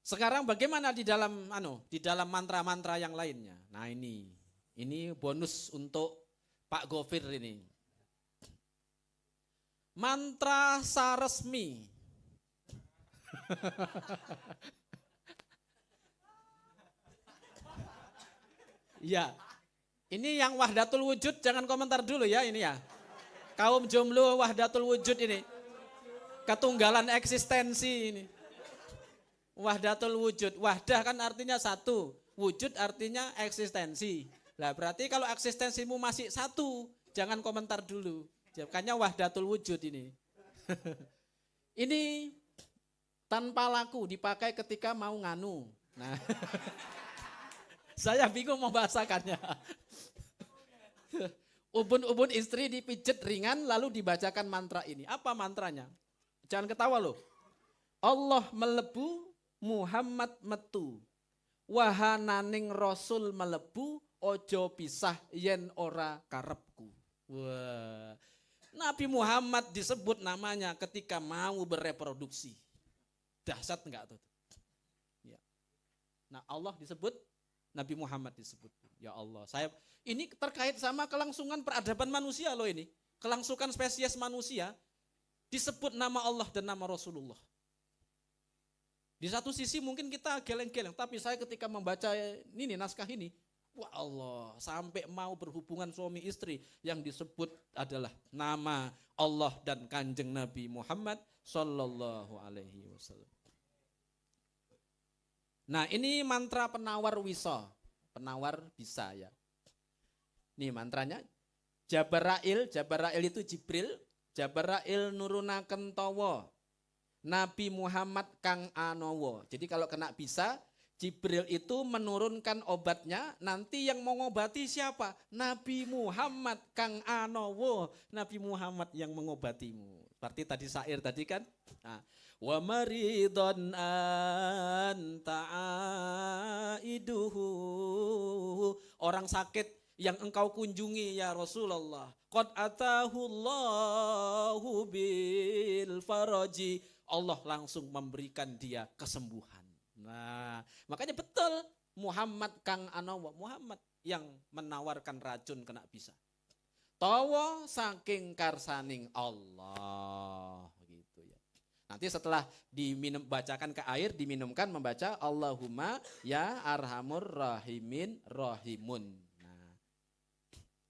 Sekarang bagaimana di dalam mantra-mantra yang lainnya? Nah, ini bonus untuk Pak Gofir ini. Mantra saresmi. Ya. Ini yang Wahdatul Wujud jangan komentar dulu ya ini ya. Kaum jomblo Wahdatul Wujud ini. Ketunggalan eksistensi ini. Wahdatul Wujud. Wahdah kan artinya satu. Wujud artinya eksistensi. Nah, berarti kalau eksistensimu masih satu, jangan komentar dulu. Makanya Wahdatul Wujud ini. Ini tanpa laku dipakai ketika mau nganu. Nah, saya bingung mau bahasakannya. Ubun-ubun istri dipijet ringan lalu dibacakan mantra ini. Apa mantranya? Jangan ketawa loh. Allah melebu, Muhammad metu. Wahananing Rasul melebu, ojo pisah yen ora karepku. Wah. Nabi Muhammad disebut namanya ketika mau bereproduksi. Dahsyat enggak tuh? Ya. Nah, Allah disebut, Nabi Muhammad disebut. Ya Allah, ini terkait sama kelangsungan peradaban manusia loh ini. Kelangsungan spesies manusia disebut nama Allah dan nama Rasulullah. Di satu sisi mungkin kita geleng-geleng, tapi saya ketika membaca ini naskah ini, wah Allah, sampai mau berhubungan suami istri yang disebut adalah nama Allah dan kanjeng Nabi Muhammad sallallahu alaihi wasallam. Nah, ini mantra penawar wisa. Penawar bisa ya. Nih mantranya. Jabarail itu Jibril. Jabarail nurunaken tawa. Nabi Muhammad kang anowo. Jadi kalau kena bisa, Jibril itu menurunkan obatnya. Nanti yang mengobati siapa? Nabi Muhammad kang anowo. Nabi Muhammad yang mengobatimu. Seperti tadi syair tadi kan. Nah, wa maridon anta aiduhu, orang sakit yang engkau kunjungi ya Rasulullah. Qad atahullahu bil faraji. Allah langsung memberikan dia kesembuhan. Nah, makanya betul Muhammad Kang Anawa, Muhammad yang menawarkan racun kena bisa. Tawa saking karsaning Allah gitu ya. Nanti setelah diminum bacakan ke air diminumkan membaca Allahumma ya arhamur rahimin rahimun. Nah.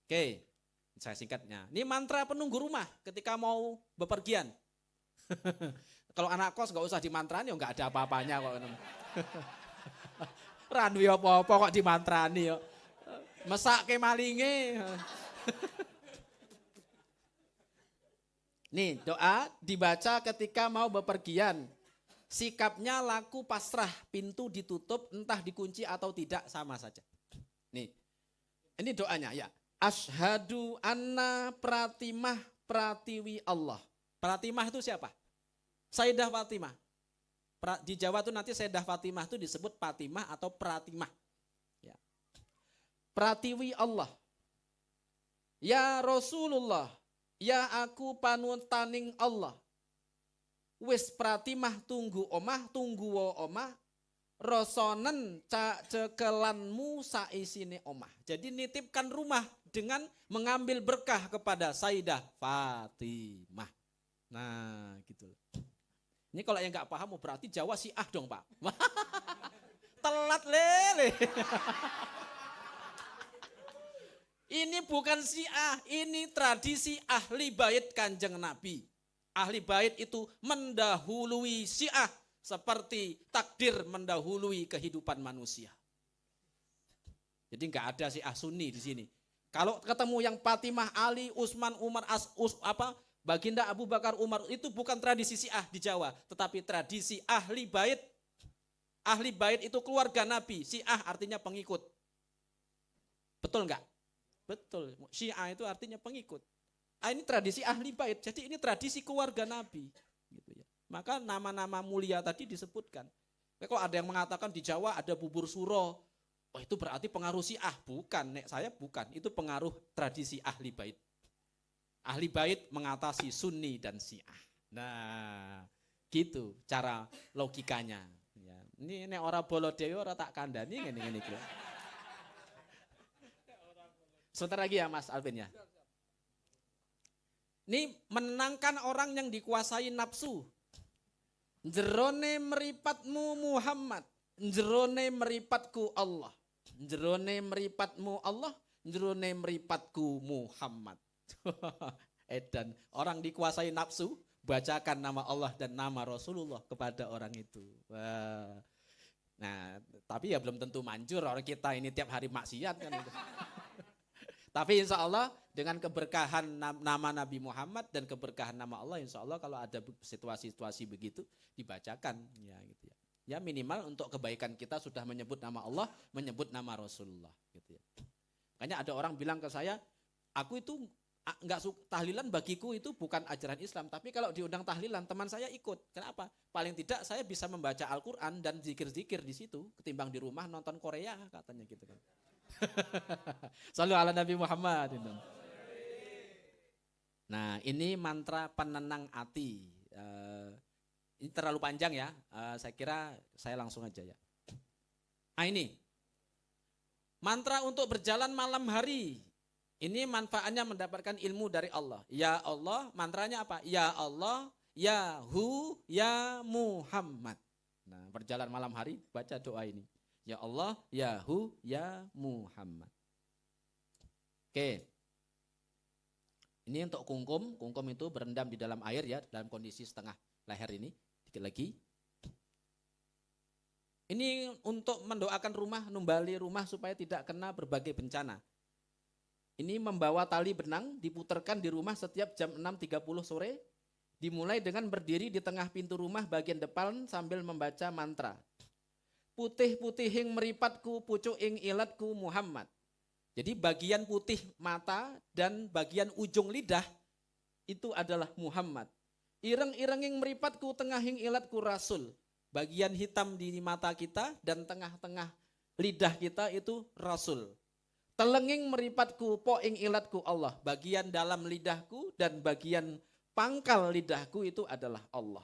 Oke, saya singkatnya. Ini mantra penunggu rumah ketika mau bepergian. Kalau anak kos nggak usah dimantrani, nggak ada apa-apanya kok. Ranwi apa-apa kok dimantrani yo. Mesak ke malinge. Nih doa dibaca ketika mau bepergian. Sikapnya laku pasrah, pintu ditutup, entah dikunci atau tidak sama saja. Nih, ini doanya ya. Asyhadu anna pratimah pratiwi Allah. Pratimah itu siapa? Sayyidah Fatimah. Di Jawa tuh nanti Sayyidah Fatimah itu disebut Fatimah atau Pratimah. Ya. Pratiwi Allah. Ya Rasulullah, ya aku panutaning Allah. Wis Pratimah tunggu omah, tunggu wo omah. Rosonen cak cekelanmu saisine omah. Jadi nitipkan rumah dengan mengambil berkah kepada Sayyidah Fatimah. Nah, gitu. Ini kalau yang nggak paham berarti Jawa Syiah dong Pak. Telat lele. Ini bukan Syiah, ini tradisi ahli bait Kanjeng Nabi. Ahli bait itu mendahului Syiah seperti takdir mendahului kehidupan manusia. Jadi nggak ada Syiah Sunni di sini. Kalau ketemu yang Fatimah, Ali, Utsman, Umar, Baginda Abu Bakar, Umar, itu bukan tradisi Syiah di Jawa, tetapi tradisi ahli bait. Ahli bait itu keluarga Nabi, Syiah artinya pengikut. Betul enggak? Betul. Syiah itu artinya pengikut. Ini tradisi ahli bait, jadi ini tradisi keluarga Nabi. Gitu ya. Maka nama-nama mulia tadi disebutkan. Kalau ada yang mengatakan di Jawa ada bubur suro, oh itu berarti pengaruh Syiah. Bukan, nek saya bukan. Itu pengaruh tradisi ahli bait. Ahli bait mengatasi Sunni dan Syiah. Nah, gitu cara logikanya. Ya. Ini nek ora bolo dewe ora tak kandhani ngene iki. Sebentar lagi ya Mas Alvin ya. Ini menenangkan orang yang dikuasai nafsu. Jerone meripatmu Muhammad, jerone meripatku Allah. Jerone meripatmu Allah, jerone meripatku Muhammad. Edan, orang dikuasai nafsu, bacakan nama Allah dan nama Rasulullah kepada orang itu. Wah. Nah, tapi ya belum tentu manjur orang kita ini tiap hari maksiat kan itu. Tapi insya Allah dengan keberkahan nama Nabi Muhammad dan keberkahan nama Allah, insya Allah kalau ada situasi-situasi begitu dibacakan ya gitu ya. Ya minimal untuk kebaikan kita sudah menyebut nama Allah, menyebut nama Rasulullah gitu ya. Makanya ada orang bilang ke saya, aku itu enggak tahlilan bagiku itu bukan ajaran Islam, tapi kalau diundang tahlilan teman saya ikut. Kenapa? Paling tidak saya bisa membaca Al-Qur'an dan zikir-zikir di situ ketimbang di rumah nonton Korea katanya gitu kan. Shallu ala Nabi Muhammad. Nah, ini mantra penenang hati. Ini terlalu panjang ya. Saya kira saya langsung aja ya. Nah, ini mantra untuk berjalan malam hari. Ini manfaatnya mendapatkan ilmu dari Allah. Ya Allah, mantranya apa? Ya Allah, ya Hu, ya Muhammad. Nah, berjalan malam hari baca doa ini. Ya Allah, ya Hu, ya Muhammad. Oke. Ini untuk kungkum. Kungkum itu berendam di dalam air ya, dalam kondisi setengah leher ini. Dikit lagi. Ini untuk mendoakan rumah, numbali rumah supaya tidak kena berbagai bencana. Ini membawa tali benang, diputarkan di rumah setiap jam 6.30 sore. Dimulai dengan berdiri di tengah pintu rumah bagian depan sambil membaca mantra. Putih-putih ing meripatku, pucuk ing ilatku Muhammad. Jadi bagian putih mata dan bagian ujung lidah itu adalah Muhammad. Ireng-ireng ing meripatku, tengah ing ilatku Rasul. Bagian hitam di mata kita dan tengah-tengah lidah kita itu Rasul. Telenging meripatku, poing ilatku Allah. Bagian dalam lidahku dan bagian pangkal lidahku itu adalah Allah.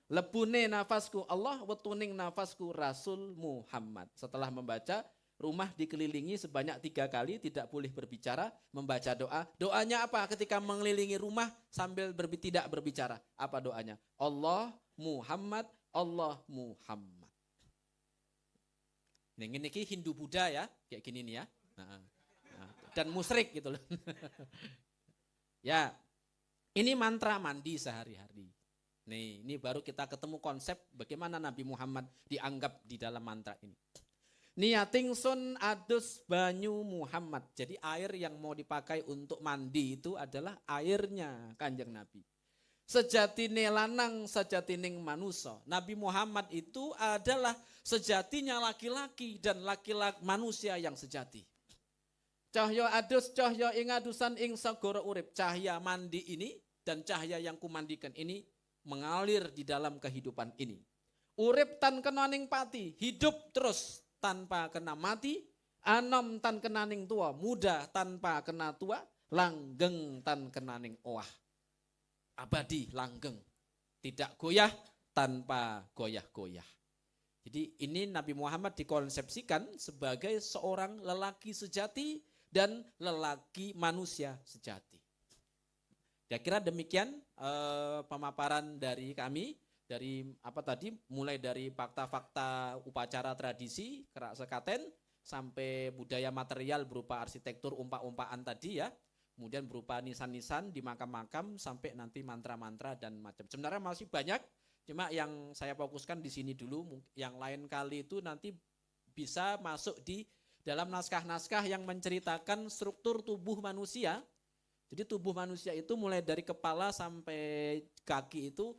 Lebune nafasku Allah, wetuning nafasku Rasul Muhammad. Setelah membaca, rumah dikelilingi sebanyak 3 kali, tidak boleh berbicara, membaca doa. Doanya apa ketika mengelilingi rumah sambil tidak berbicara? Apa doanya? Allah Muhammad, Allah Muhammad. Ini Hindu Buddha ya, kayak gini nih ya. Dan musyrik gitu loh. Ya, ini mantra mandi sehari-hari. Nih, ini baru kita ketemu konsep bagaimana Nabi Muhammad dianggap di dalam mantra ini. Niating sun adus banyu Muhammad. Jadi air yang mau dipakai untuk mandi itu adalah airnya Kanjeng Nabi. Sejatine lanang, sejatining manusia. Nabi Muhammad itu adalah sejatinya laki-laki dan laki-laki manusia yang sejati. Cahya adus, cahya ing adusan ing sagara urip. Cahaya mandi ini dan cahaya yang kumandikan ini mengalir di dalam kehidupan ini. Urip tan kenaning pati, hidup terus tanpa kena mati, anom tan kenaning tua, muda tanpa kena tua, langgeng tan kenaning owah. Abadi langgeng, tidak goyah tanpa goyah-goyah. Jadi ini Nabi Muhammad dikonsepsikan sebagai seorang lelaki sejati dan lelaki manusia sejati. Kira-kira demikian pemaparan dari kami, dari apa tadi, mulai dari fakta-fakta upacara tradisi kerak sekaten sampai budaya material berupa arsitektur umpak-umpakan tadi ya, kemudian berupa nisan-nisan di makam-makam sampai nanti mantra-mantra dan macam. Sebenarnya masih banyak, cuma yang saya fokuskan di sini dulu. Yang lain kali itu nanti bisa masuk di dalam naskah-naskah yang menceritakan struktur tubuh manusia. Jadi tubuh manusia itu mulai dari kepala sampai kaki itu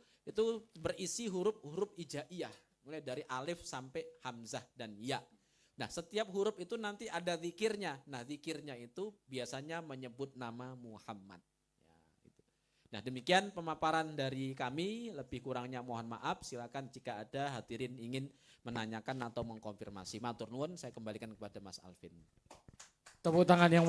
berisi huruf-huruf hijaiyah, mulai dari alif sampai hamzah dan ya. Nah, setiap huruf itu nanti ada zikirnya. Nah, zikirnya itu biasanya menyebut nama Muhammad. Ya, gitu. Nah, demikian pemaparan dari kami. Lebih kurangnya mohon maaf. Silakan jika ada hadirin ingin menanyakan atau mengkonfirmasi. Matur nuwun, saya kembalikan kepada Mas Alvin. Tepuk tangan yang